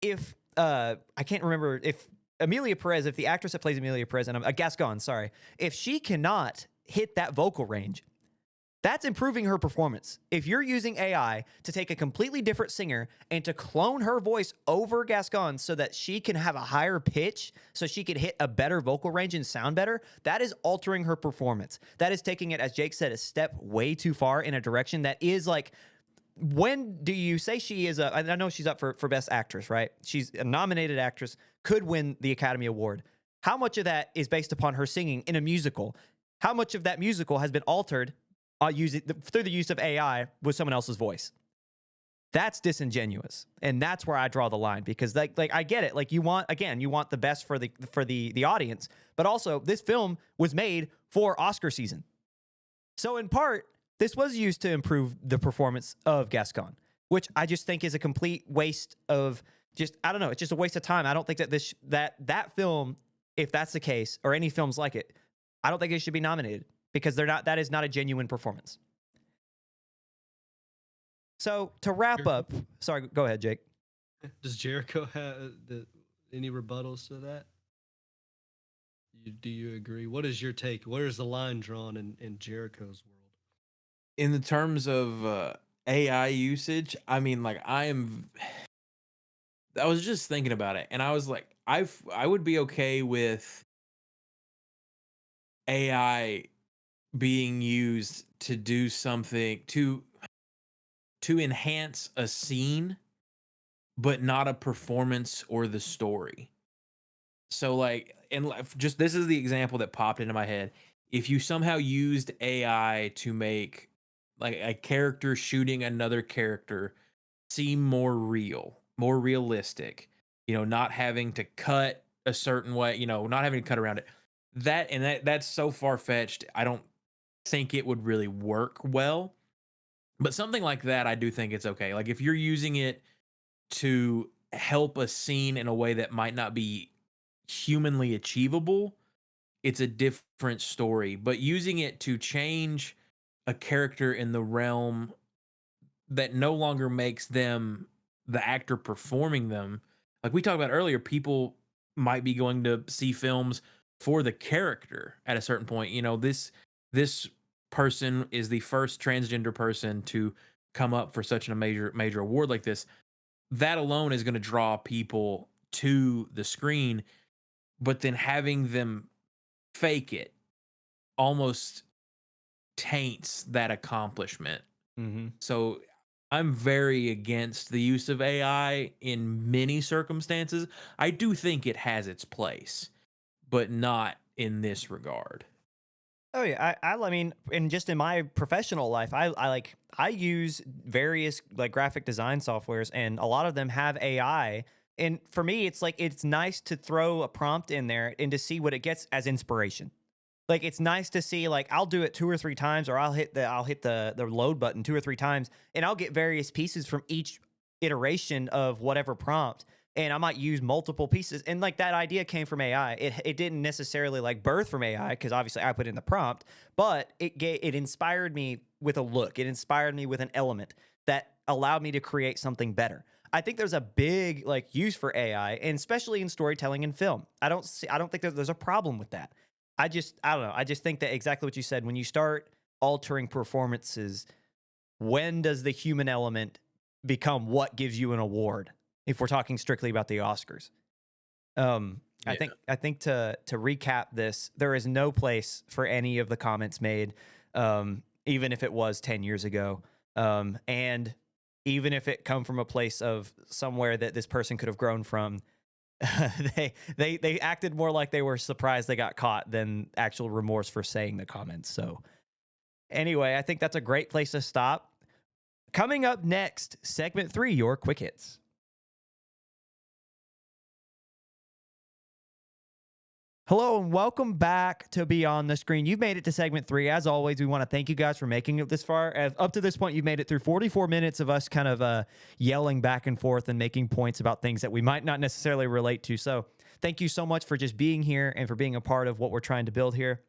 if I can't remember if Emilia Perez, if the actress that plays Emilia Perez, and I'm Gascon, sorry, if she cannot hit that vocal range, that's improving her performance. If you're using AI to take a completely different singer and to clone her voice over Gascon so that she can have a higher pitch, so she can hit a better vocal range and sound better, that is altering her performance. That is taking it, as Jake said, a step way too far in a direction that is like, when do you say she is I know she's up for Best Actress, right? She's a nominated actress, could win the Academy Award. How much of that is based upon her singing in a musical? How much of that musical has been altered through the use of AI with someone else's voice? That's disingenuous, and that's where I draw the line, because like I get it. Like you want the best for the audience, but also this film was made for Oscar season, so in part, this was used to improve the performance of Gascon, which I just think is a complete waste of it's just a waste of time. I don't think that that film, if that's the case, or any films like it, I don't think it should be nominated, because that is not a genuine performance. So to wrap up, sorry, go ahead, Jake. Does Jericho have any rebuttals to that? Do you agree? What is your take? Where is the line drawn in Jericho's world? In the terms of AI usage, I mean, like I was just thinking about it, and I was like, I would be okay with AI being used to do something to enhance a scene, but not a performance or the story. So like, and just this is the example that popped into my head. If you somehow used AI to make like a character shooting another character seem more real, more realistic, not having to cut a certain way, not having to cut around it. That's so far fetched. I don't think it would really work well. But something like that, I do think it's okay. Like if you're using it to help a scene in a way that might not be humanly achievable, it's a different story. But using it to change a character in the realm that no longer makes them the actor performing them, like we talked about earlier, people might be going to see films for the character at a certain point. This person is the first transgender person to come up for such a major award like this. That alone is going to draw people to the screen, but then having them fake it almost taints that accomplishment. Mm-hmm. So I'm very against the use of AI in many circumstances. I do think it has its place, but not in this regard. Oh yeah, I mean, and just in my professional life, I use various like graphic design softwares, and a lot of them have AI. And for me, it's like it's nice to throw a prompt in there and to see what it gets as inspiration. Like it's nice to see, like I'll do it 2 or 3 times, or I'll hit the load button 2 or 3 times, and I'll get various pieces from each iteration of whatever prompt. And I might use multiple pieces. And like that idea came from AI. It didn't necessarily like birth from AI, because obviously I put in the prompt, but it inspired me with a look. It inspired me with an element that allowed me to create something better. I think there's a big like use for AI, and especially in storytelling and film. I don't think that there's a problem with that. I don't know. I just think that exactly what you said, when you start altering performances, when does the human element become what gives you an award? If we're talking strictly about the Oscars. I think to recap this, there is no place for any of the comments made, even if it was 10 years ago. And even if it come from a place of somewhere that this person could have grown from, they acted more like they were surprised they got caught than actual remorse for saying the comments. So anyway, I think that's a great place to stop. Coming up next, segment 3, your quick hits. Hello and welcome back to Beyond the Screen. You've made it to segment 3. As always, we want to thank you guys for making it this far. Up to this point, you've made it through 44 minutes of us kind of yelling back and forth and making points about things that we might not necessarily relate to. So thank you so much for just being here and for being a part of what we're trying to build here.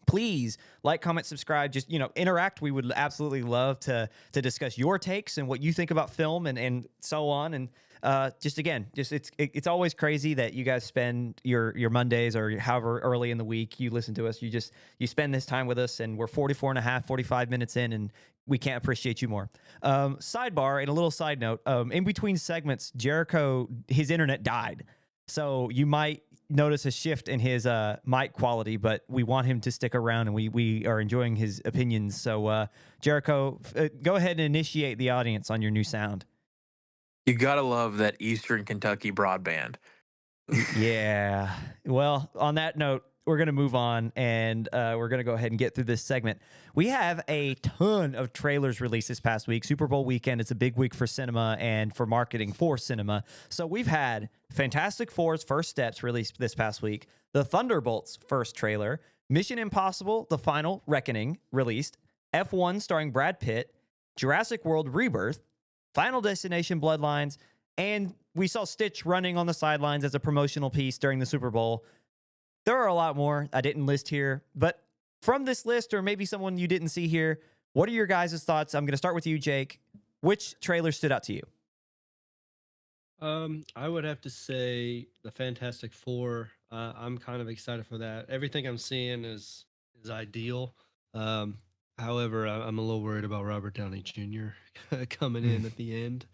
Please like, comment, subscribe, just, interact. We would absolutely love to discuss your takes and what you think about film and so on. And it's always crazy that you guys spend your Mondays or however early in the week you listen to us. You spend this time with us, and we're 45 minutes in, and we can't appreciate you more. Sidebar and a little side note, in between segments, Jericho, his internet died. So you might notice a shift in his mic quality, but we want him to stick around, and we are enjoying his opinions. So Jericho, go ahead and initiate the audience on your new sound. You gotta love that Eastern Kentucky broadband. Yeah. Well, on that note, we're going to move on, and we're going to go ahead and get through this segment. We have a ton of trailers released this past week. Super Bowl weekend. It's a big week for cinema and for marketing for cinema. So we've had Fantastic Four's First Steps released this past week, the Thunderbolts first trailer, Mission Impossible: The Final Reckoning released, F1 starring Brad Pitt, Jurassic World Rebirth, Final Destination Bloodlines, and we saw Stitch running on the sidelines as a promotional piece during the Super Bowl. There are a lot more I didn't list here, but from this list, or maybe someone you didn't see here, what are your guys' thoughts? I'm going to start with you, Jake. Which trailer stood out to you? I would have to say the Fantastic Four. I'm kind of excited for that. Everything I'm seeing is ideal. However, I'm a little worried about Robert Downey Jr. coming in at the end.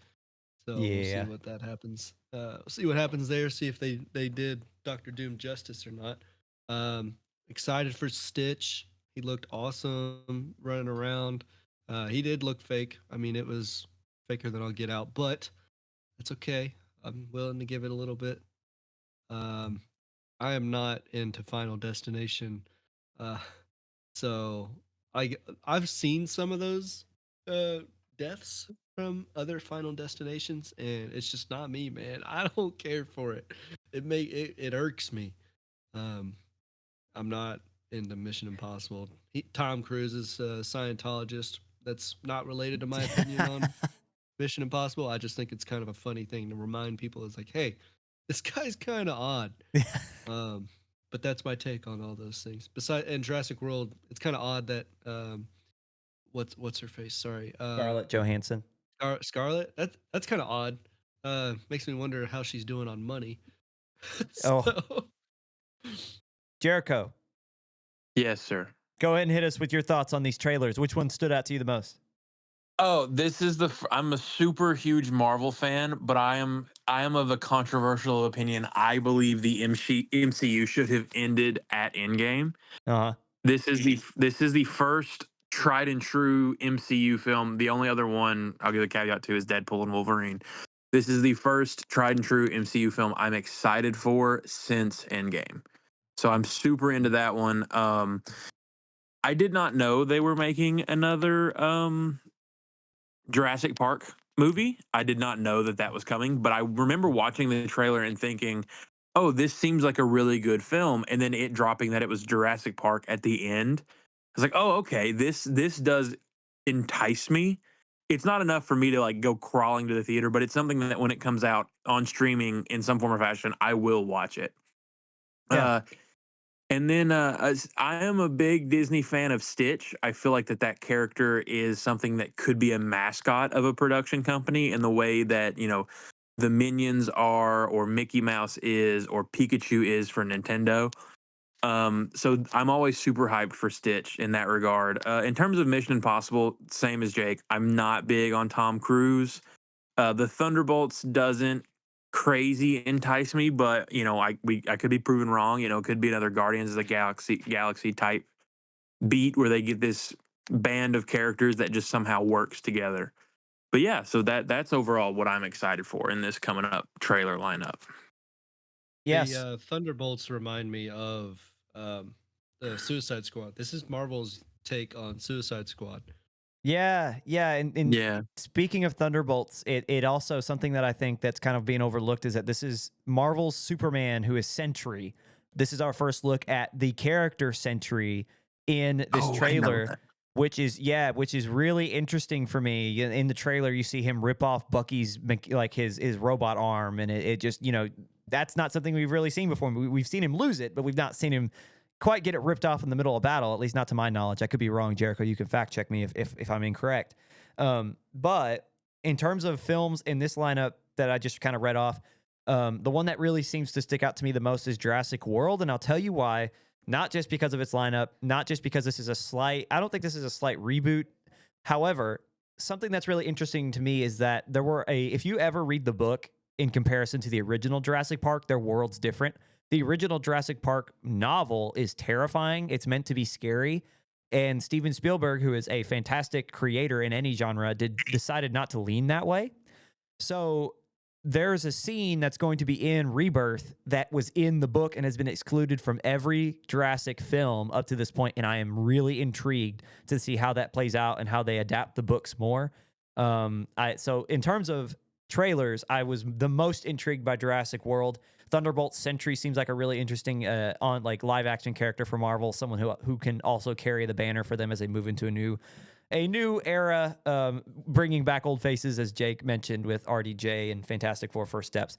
So we'll see what that happens. See what happens there. See if they did Doctor Doom justice or not. Excited for Stitch. He looked awesome running around. He did look fake. I mean, it was faker than I'll get out, but it's okay. I'm willing to give it a little bit. I am not into Final Destination, so I've seen some of those deaths from other Final Destinations, and it's just not me, man. I don't care for it. It irks me. I'm not into Mission Impossible. Tom Cruise is a Scientologist. That's not related to my opinion on Mission Impossible. I just think it's kind of a funny thing to remind people. It's like, hey, this guy's kind of odd. But that's my take on all those things. Besides, in Jurassic World, it's kind of odd that what's her face? Sorry, Scarlett Johansson. Scarlett. That's kind of odd. Makes me wonder how she's doing on money. Jericho. Yes, sir. Go ahead and hit us with your thoughts on these trailers. Which one stood out to you the most? Oh, this is I'm a super huge Marvel fan, but I am of a controversial opinion. I believe the MCU should have ended at Endgame. This is the first tried and true MCU film. The only other one I'll give a caveat to is Deadpool and Wolverine. This is the first tried and true MCU film I'm excited for since Endgame. So I'm super into that one. I did not know they were making another Jurassic Park movie. I did not know that was coming, but I remember watching the trailer and thinking, oh, this seems like a really good film. And then it dropping that it was Jurassic Park at the end. I was like, oh, okay, this does entice me. It's not enough for me to like go crawling to the theater, but it's something that when it comes out on streaming in some form or fashion, I will watch it. Yeah. And then I am a big Disney fan of Stitch. I feel like that character is something that could be a mascot of a production company in the way that, the Minions are, or Mickey Mouse is, or Pikachu is for Nintendo. So I'm always super hyped for Stitch in that regard. In terms of Mission Impossible, same as Jake, I'm not big on Tom Cruise. The Thunderbolts doesn't crazy entice me, but I could be proven wrong. It could be another Guardians of the Galaxy type beat where they get this band of characters that just somehow works together. But yeah, so that's overall what I'm excited for in this coming up trailer lineup. Yes. The Thunderbolts remind me of the Suicide Squad. This is Marvel's take on Suicide Squad. Yeah, and speaking of Thunderbolts, it also, something that I think that's kind of being overlooked is that this is Marvel's Superman, who is Sentry, this is our first look at the character Sentry in this Oh, I know trailer, that. which is really interesting for me. In the trailer, you see him rip off Bucky's like his robot arm, and it just, you know, that's not something we've really seen before. We've seen him lose it, but we've not seen him quite get it ripped off in the middle of battle, at least not to my knowledge. I could be wrong, Jericho. You can fact check me if I'm incorrect. But in terms of films in this lineup that I just kind of read off, the one that really seems to stick out to me the most is Jurassic World, and I'll tell you why. Not just because of its lineup, not just because this is I don't think this is a slight reboot. However, something that's really interesting to me is that if you ever read the book in comparison to the original Jurassic Park, their world's different. The original Jurassic Park novel is terrifying. It's meant to be scary. And Steven Spielberg, who is a fantastic creator in any genre, decided not to lean that way. So there's a scene that's going to be in Rebirth that was in the book and has been excluded from every Jurassic film up to this point, and I am really intrigued to see how that plays out and how they adapt the books more. So in terms of trailers, I was the most intrigued by Jurassic World. Thunderbolts Sentry seems like a really interesting on like live action character for Marvel, someone who can also carry the banner for them as they move into a new era, bringing back old faces, as Jake mentioned with RDJ and Fantastic Four First Steps.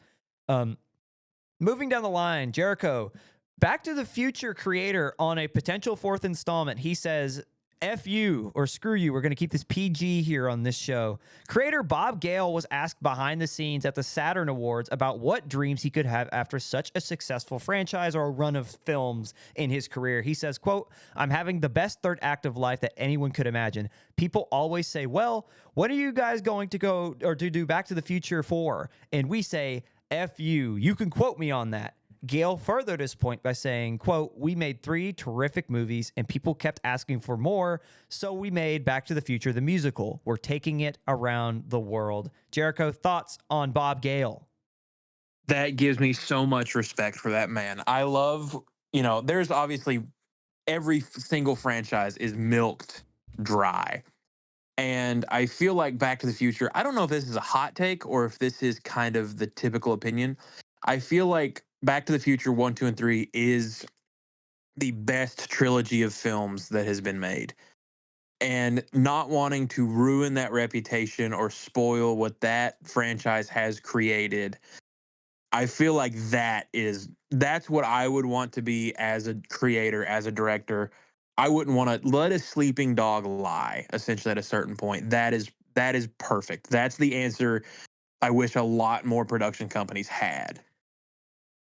Moving down the line, Jericho, Back to the Future creator on a potential fourth installment. He says, F you, or screw you, we're going to keep this PG here on this show. Creator Bob Gale was asked behind the scenes at the Saturn Awards about what dreams he could have after such a successful franchise or a run of films in his career. He says, quote, I'm having the best third act of life that anyone could imagine. People always say, well, when are you guys going to go or to do Back to the Future 4? And we say, F you. You can quote me on that. Gale furthered his point by saying, quote, we made 3 terrific movies and people kept asking for more, so we made Back to the Future the musical. We're taking it around the world. Jericho, thoughts on Bob Gale? That gives me so much respect for that man. I love, there's obviously every single franchise is milked dry. And I feel like Back to the Future, I don't know if this is a hot take or if this is kind of the typical opinion. I feel like Back to the Future 1, 2, and 3 is the best trilogy of films that has been made. And not wanting to ruin that reputation or spoil what that franchise has created, I feel like that's what I would want to be as a creator, as a director. I wouldn't want to let a sleeping dog lie, essentially, at a certain point. That is perfect. That's the answer I wish a lot more production companies had.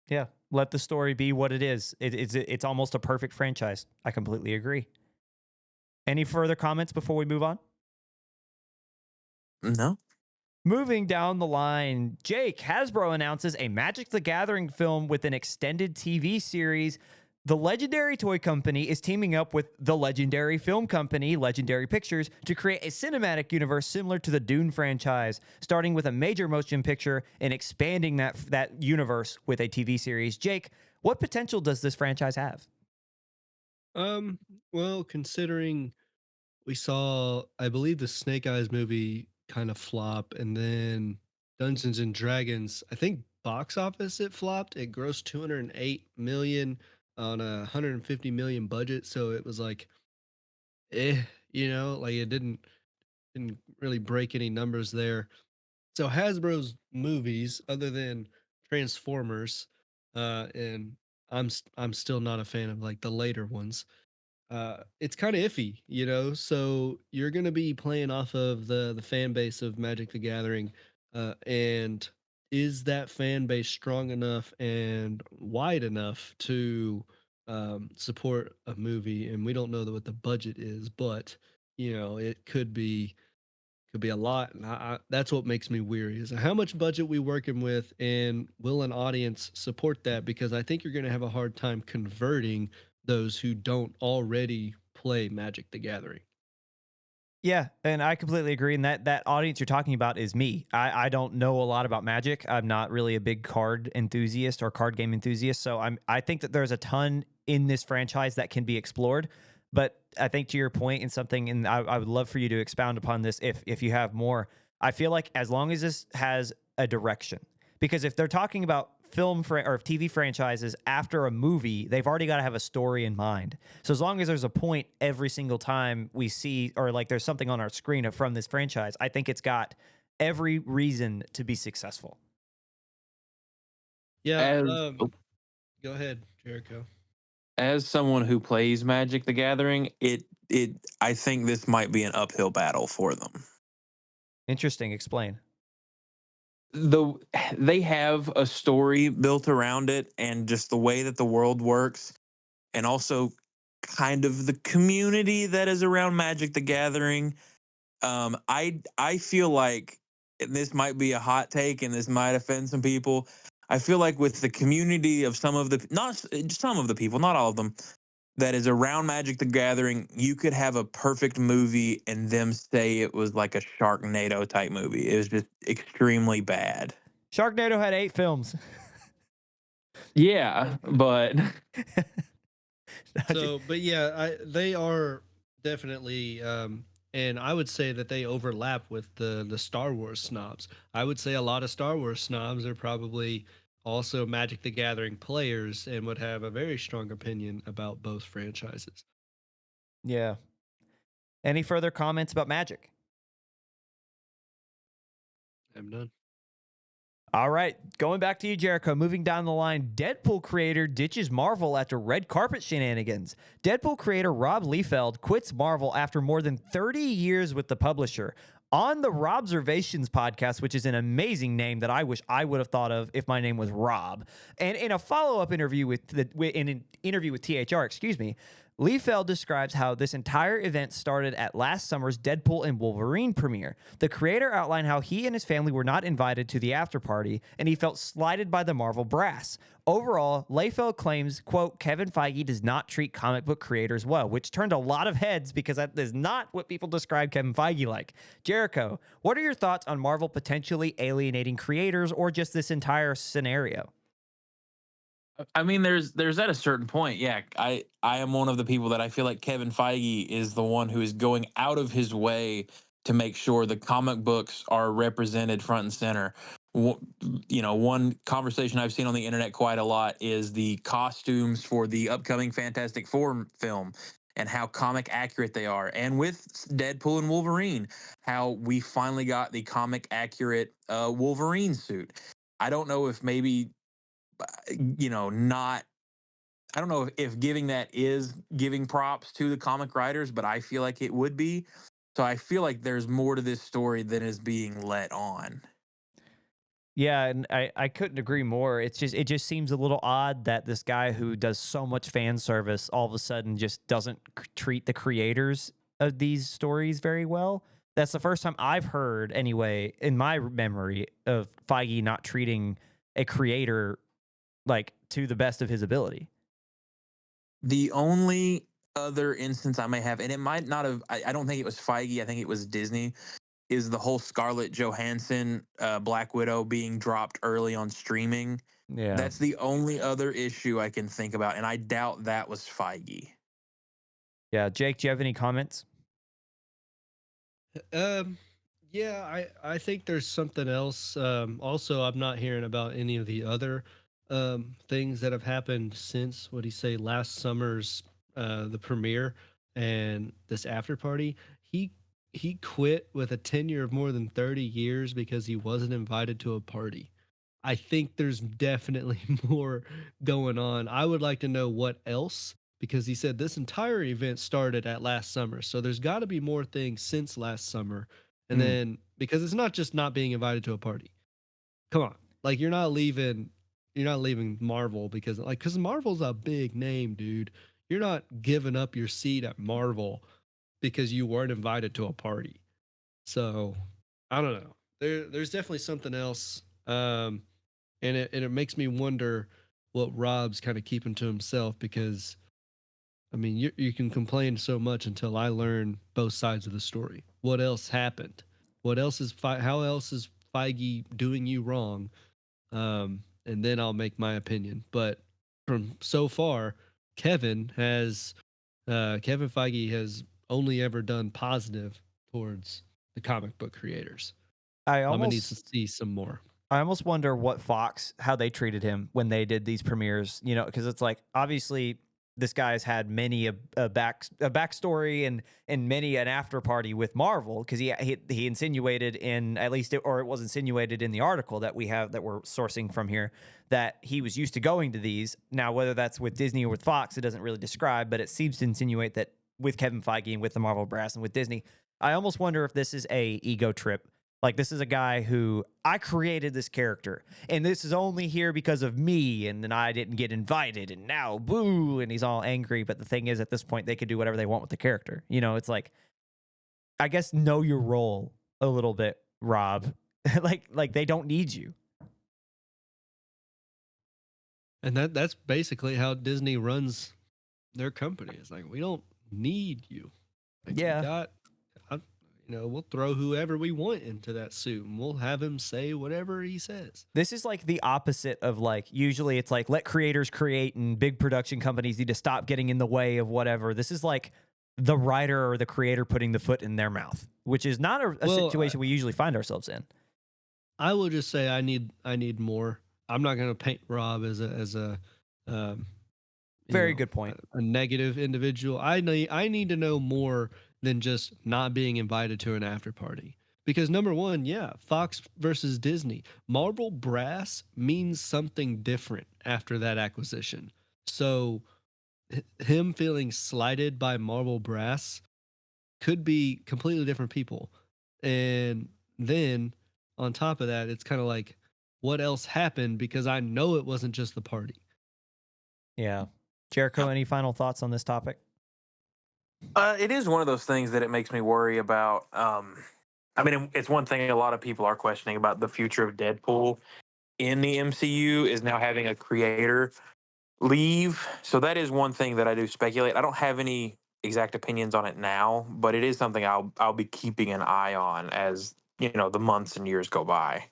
Yeah, let the story be what it is. It's almost a perfect franchise. I completely agree. Any further comments before we move on? No. Moving down the line, Jake, Hasbro announces a Magic the Gathering film with an extended TV series. The Legendary Toy Company is teaming up with the legendary film company, Legendary Pictures, to create a cinematic universe similar to the Dune franchise, starting with a major motion picture and expanding that universe with a TV series. Jake, what potential does this franchise have? Well, considering we saw, I believe, the Snake Eyes movie kind of flop, and then Dungeons and Dragons, I think box office it flopped. It grossed 208 million on a 150 million budget, so it was like, like it didn't really break any numbers there. So Hasbro's movies, other than Transformers, and I'm still not a fan of like the later ones. It's kind of iffy, So you're gonna be playing off of the fan base of Magic the Gathering, and is that fan base strong enough and wide enough to support a movie? And we don't know what the budget is, but it could be a lot. And that's what makes me weary is how much budget we working with, and will an audience support that? Because I think you're going to have a hard time converting those who don't already play Magic the Gathering. Yeah, and I completely agree. And that audience you're talking about is me. I don't know a lot about Magic. I'm not really a big card enthusiast or card game enthusiast. So I think that there's a ton in this franchise that can be explored. But I think to your point and something, and I would love for you to expound upon this if you have more. I feel like as long as this has a direction, because if they're talking about or TV franchises after a movie, they've already got to have a story in mind. So as long as there's a point every single time we see, or like there's something on our screen from this franchise, I think it's got every reason to be successful. Yeah. As Go ahead, Jericho. as someone who plays Magic the Gathering, I think this might be an uphill battle for them. Interesting. Explain. They have a story built around it, and just the way that the world works, and also kind of the community that is around Magic the Gathering. I feel like, and this might be a hot take, and this might offend some people. I feel like with the community of some of the, not some of the people, not all of them, that is around Magic the Gathering, you could have a perfect movie and them say it was like a Sharknado type movie. It was just extremely bad. Sharknado had 8 films. Yeah, but So, but yeah, they are definitely, and I would say that they overlap with the Star Wars snobs. I would say a lot of Star Wars snobs are probably also Magic the Gathering players and would have a very strong opinion about both franchises. Yeah. Any further comments about Magic? I'm done. All right, going back to you, Jericho. Moving down the line, Deadpool creator ditches Marvel after red carpet shenanigans. Deadpool creator Rob Liefeld quits Marvel after more than 30 years with the publisher. On the Robservations podcast, which is an amazing name that I wish I would have thought of if my name was Rob. And in a follow-up interview in an interview with THR, Liefeld describes how this entire event started at last summer's Deadpool and Wolverine premiere. The creator outlined how he and his family were not invited to the after party, and he felt slighted by the Marvel brass. Overall, Liefeld claims, quote, Kevin Feige does not treat comic book creators well, which turned a lot of heads because that is not what people describe Kevin Feige like. Jericho, what are your thoughts on Marvel potentially alienating creators or just this entire scenario? I mean, there's at a certain point, yeah. I am one of the people that I feel like Kevin Feige is the one who is going out of his way to make sure the comic books are represented front and center. One conversation I've seen on the internet quite a lot is the costumes for the upcoming Fantastic Four film and how comic accurate they are. And with Deadpool and Wolverine, how we finally got the comic accurate Wolverine suit. I don't know if maybe not I don't know if giving that is giving props to the comic writers, but I feel like it would be. So I feel like there's more to this story than is being let on. Yeah, and I couldn't agree more. It just seems a little odd that this guy who does so much fan service all of a sudden just doesn't treat the creators of these stories very well. That's the first time I've heard, anyway, in my memory, of Feige not treating a creator like to the best of his ability. The only other instance I may have, and it might not have, I don't think it was Feige, I think it was Disney, is the whole Scarlett Johansson Black Widow being dropped early on streaming. Yeah. That's the only other issue I can think about, and I doubt that was Feige. Yeah, Jake, do you have any comments? Yeah, I think there's something else. Also, I'm not hearing about any of the other things that have happened since what do you say last summer's the premiere and this after party. He quit with a tenure of more than 30 years because he wasn't invited to a party. I think there's definitely more going on. I would like to know what else because he said this entire event started at last summer. So there's got to be more things since last summer. And then because it's not just not being invited to a party. Come on. Like you're not leaving Marvel because Marvel's a big name, dude. You're not giving up your seat at Marvel because you weren't invited to a party. So I don't know. There's definitely something else. And it makes me wonder what Rob's kind of keeping to himself because I mean you can complain so much until I learn both sides of the story. What else happened? How else is Feige doing you wrong? And then I'll make my opinion. But from so far, Kevin Feige has only ever done positive towards the comic book creators. I I'm gonna need to almost see some more. I almost wonder what how they treated him when they did these premieres, because it's like obviously this guy's had many a backstory and many an after party with Marvel because he insinuated in at least or it was insinuated in the article that we're sourcing from here that he was used to going to these. Now whether that's with Disney or with Fox, it doesn't really describe, but it seems to insinuate that with Kevin Feige and with the Marvel brass and with Disney, I almost wonder if this is a ego trip. Like this is a guy who I created this character, and this is only here because of me, and then I didn't get invited, and now boo, and he's all angry. But the thing is, at this point, they could do whatever they want with the character. It's like, I guess know your role a little bit, Rob. like they don't need you. And that's basically how Disney runs their company. It's like we don't need you. Like, Yeah. We'll throw whoever we want into that suit and we'll have him say whatever he says. This is like the opposite of like, usually it's like, let creators create and big production companies need to stop getting in the way of whatever. This is like the writer or the creator putting the foot in their mouth, which is not a situation we usually find ourselves in. I will just say I need more. I'm not going to paint Rob as a very good point. A negative individual. I need to know more than just not being invited to an after party. Because number one, yeah, Fox versus Disney. Marvel brass means something different after that acquisition. So him feeling slighted by Marvel brass could be completely different people. And then on top of that, it's kind of like, what else happened? Because I know it wasn't just the party. Yeah. Jericho, any final thoughts on this topic? It is one of those things that it makes me worry about. I mean, it's one thing a lot of people are questioning about the future of Deadpool in the MCU is now having a creator leave. So that is one thing that I do speculate. I don't have any exact opinions on it now, but it is something I'll be keeping an eye on as, the months and years go by.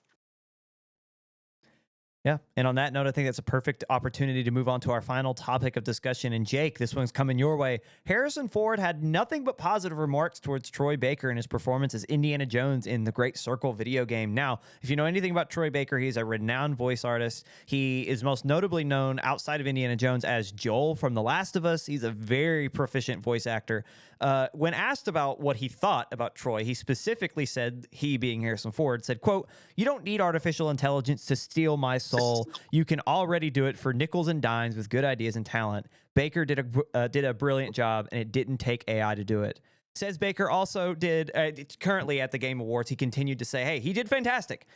Yeah. And on that note, I think that's a perfect opportunity to move on to our final topic of discussion. And Jake, this one's coming your way. Harrison Ford had nothing but positive remarks towards Troy Baker and his performance as Indiana Jones in the Great Circle video game. Now, if you know anything about Troy Baker, he's a renowned voice artist. He is most notably known outside of Indiana Jones as Joel from The Last of Us. He's a very proficient voice actor. When asked about what he thought about Troy, he specifically said, he being Harrison Ford, said, quote, "You don't need artificial intelligence to steal my soul. You can already do it for nickels and dimes with good ideas and talent. Baker did a brilliant job, and it didn't take AI to do it." Says Baker also did, currently at the Game Awards, he continued to say, hey, he did fantastic.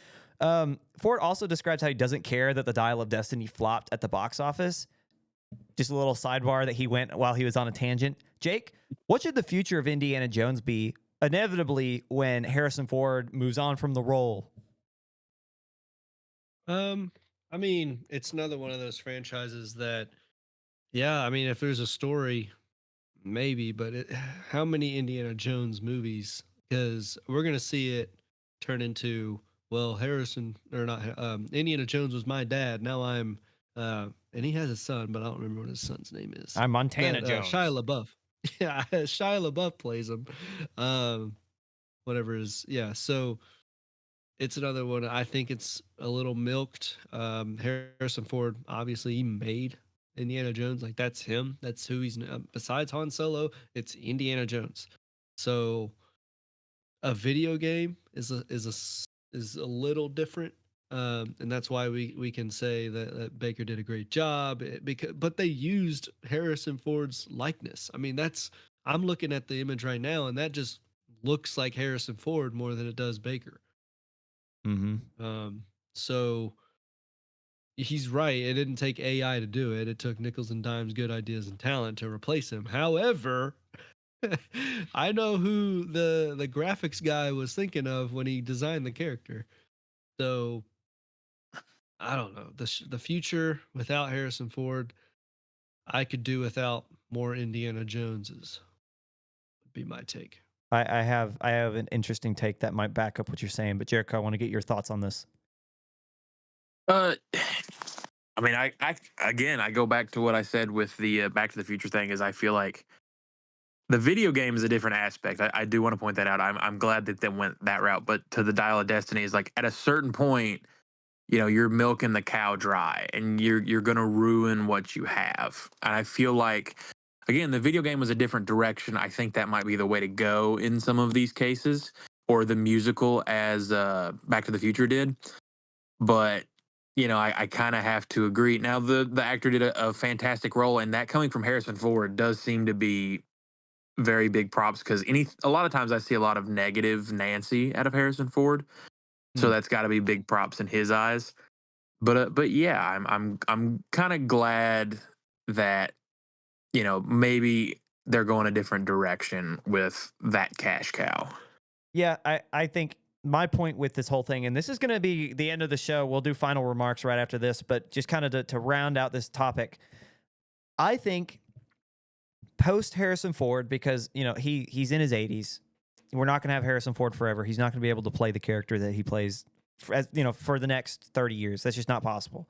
Ford also describes how he doesn't care that the Dial of Destiny flopped at the box office. Just a little sidebar that he went while he was on a tangent. Jake, what should the future of Indiana Jones be inevitably when Harrison Ford moves on from the role? I mean, it's another one of those franchises that, yeah, I mean, if there's a story, maybe, but how many Indiana Jones movies? Because we're going to see it turn into, well, Indiana Jones was my dad. Now I'm, and he has a son, but I don't remember what his son's name is. I'm Montana Jones. Shia LaBeouf. Yeah, Shia LaBeouf plays him. Whatever it is. Yeah, so it's another one. I think it's a little milked. Harrison Ford, obviously, he made Indiana Jones. Like, that's him. That's who he's. Besides Han Solo, it's Indiana Jones. So, a video game is a little different, and that's why we can say that Baker did a great job. But they used Harrison Ford's likeness. I mean, I'm looking at the image right now, and that just looks like Harrison Ford more than it does Baker. Mm-hmm. So he's right. It didn't take AI to do it. It took nickels and dimes, good ideas, and talent to replace him. However, I know who the graphics guy was thinking of when he designed the character. So I don't know. The future without Harrison Ford, I could do without more Indiana Joneses. Would be my take. I have an interesting take that might back up what you're saying, but Jericho, I want to get your thoughts on this. I mean, I go back to what I said with the Back to the Future thing. Is I feel like the video game is a different aspect. I do want to point that out. I'm glad that they went that route, but to the Dial of Destiny is like at a certain point, you're milking the cow dry, and you're gonna ruin what you have. And I feel like, again, the video game was a different direction. I think that might be the way to go in some of these cases, or the musical as Back to the Future did. But I kind of have to agree. Now, the actor did a fantastic role, and that coming from Harrison Ford does seem to be very big props, because a lot of times I see a lot of negative Nancy out of Harrison Ford, so that's got to be big props in his eyes. But yeah, I'm kind of glad that maybe they're going a different direction with that cash cow. Yeah, I think my point with this whole thing, and this is going to be the end of the show. We'll do final remarks right after this, but just kind of to round out this topic, I think post Harrison Ford, because he's in his 80s, we're not going to have Harrison Ford forever. He's not going to be able to play the character that he plays for the next 30 years. That's just not possible.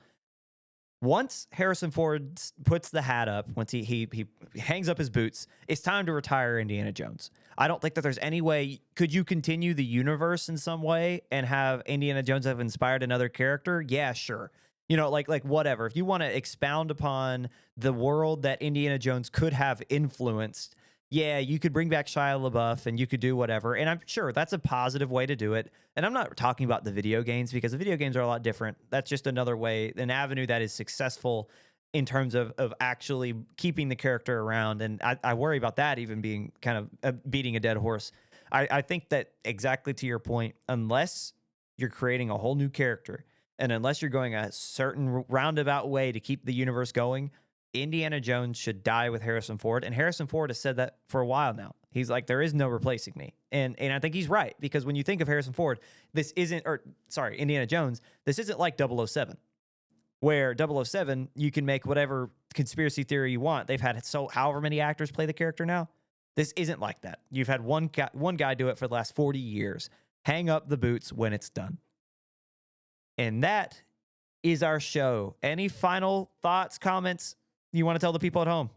Once Harrison Ford puts the hat up, once he hangs up his boots, it's time to retire Indiana Jones. I don't think that there's any way. Could you continue the universe in some way and have Indiana Jones have inspired another character? Yeah, sure. Like whatever. If you want to expound upon the world that Indiana Jones could have influenced, yeah, you could bring back Shia LaBeouf and you could do whatever. And I'm sure that's a positive way to do it. And I'm not talking about the video games, because the video games are a lot different. That's just another way, an avenue that is successful in terms of actually keeping the character around. And I worry about that even being kind of beating a dead horse. I think that, exactly to your point, unless you're creating a whole new character and unless you're going a certain roundabout way to keep the universe going, Indiana Jones should die with Harrison Ford. And Harrison Ford has said that for a while now. He's like, there is no replacing me. And I think he's right, because when you think of Harrison Ford, Indiana Jones, this isn't like 007, where 007, you can make whatever conspiracy theory you want. They've had however many actors play the character now. This isn't like that. You've had one guy do it for the last 40 years. Hang up the boots when it's done. And that is our show. Any final thoughts, comments you want to tell the people at home?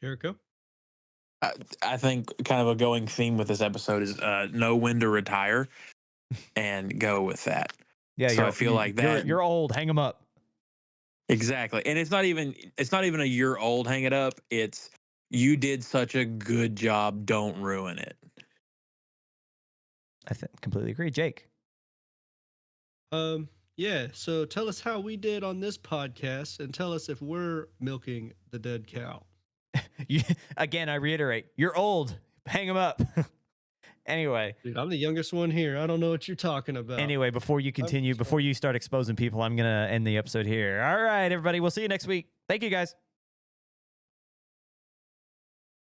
Jericho? I think kind of a going theme with this episode is know when to retire and go with that. Yeah, so I feel like that you're old. Hang them up. Exactly. And it's not even a you're old, hang it up. It's you did such a good job, don't ruin it. I completely agree. Jake? Yeah, so tell us how we did on this podcast, and tell us if we're milking the dead cow. Again, I reiterate, you're old. Hang them up. Anyway. Dude, I'm the youngest one here. I don't know what you're talking about. Anyway, before you continue, before you start exposing people, I'm going to end the episode here. All right, everybody. We'll see you next week. Thank you, guys.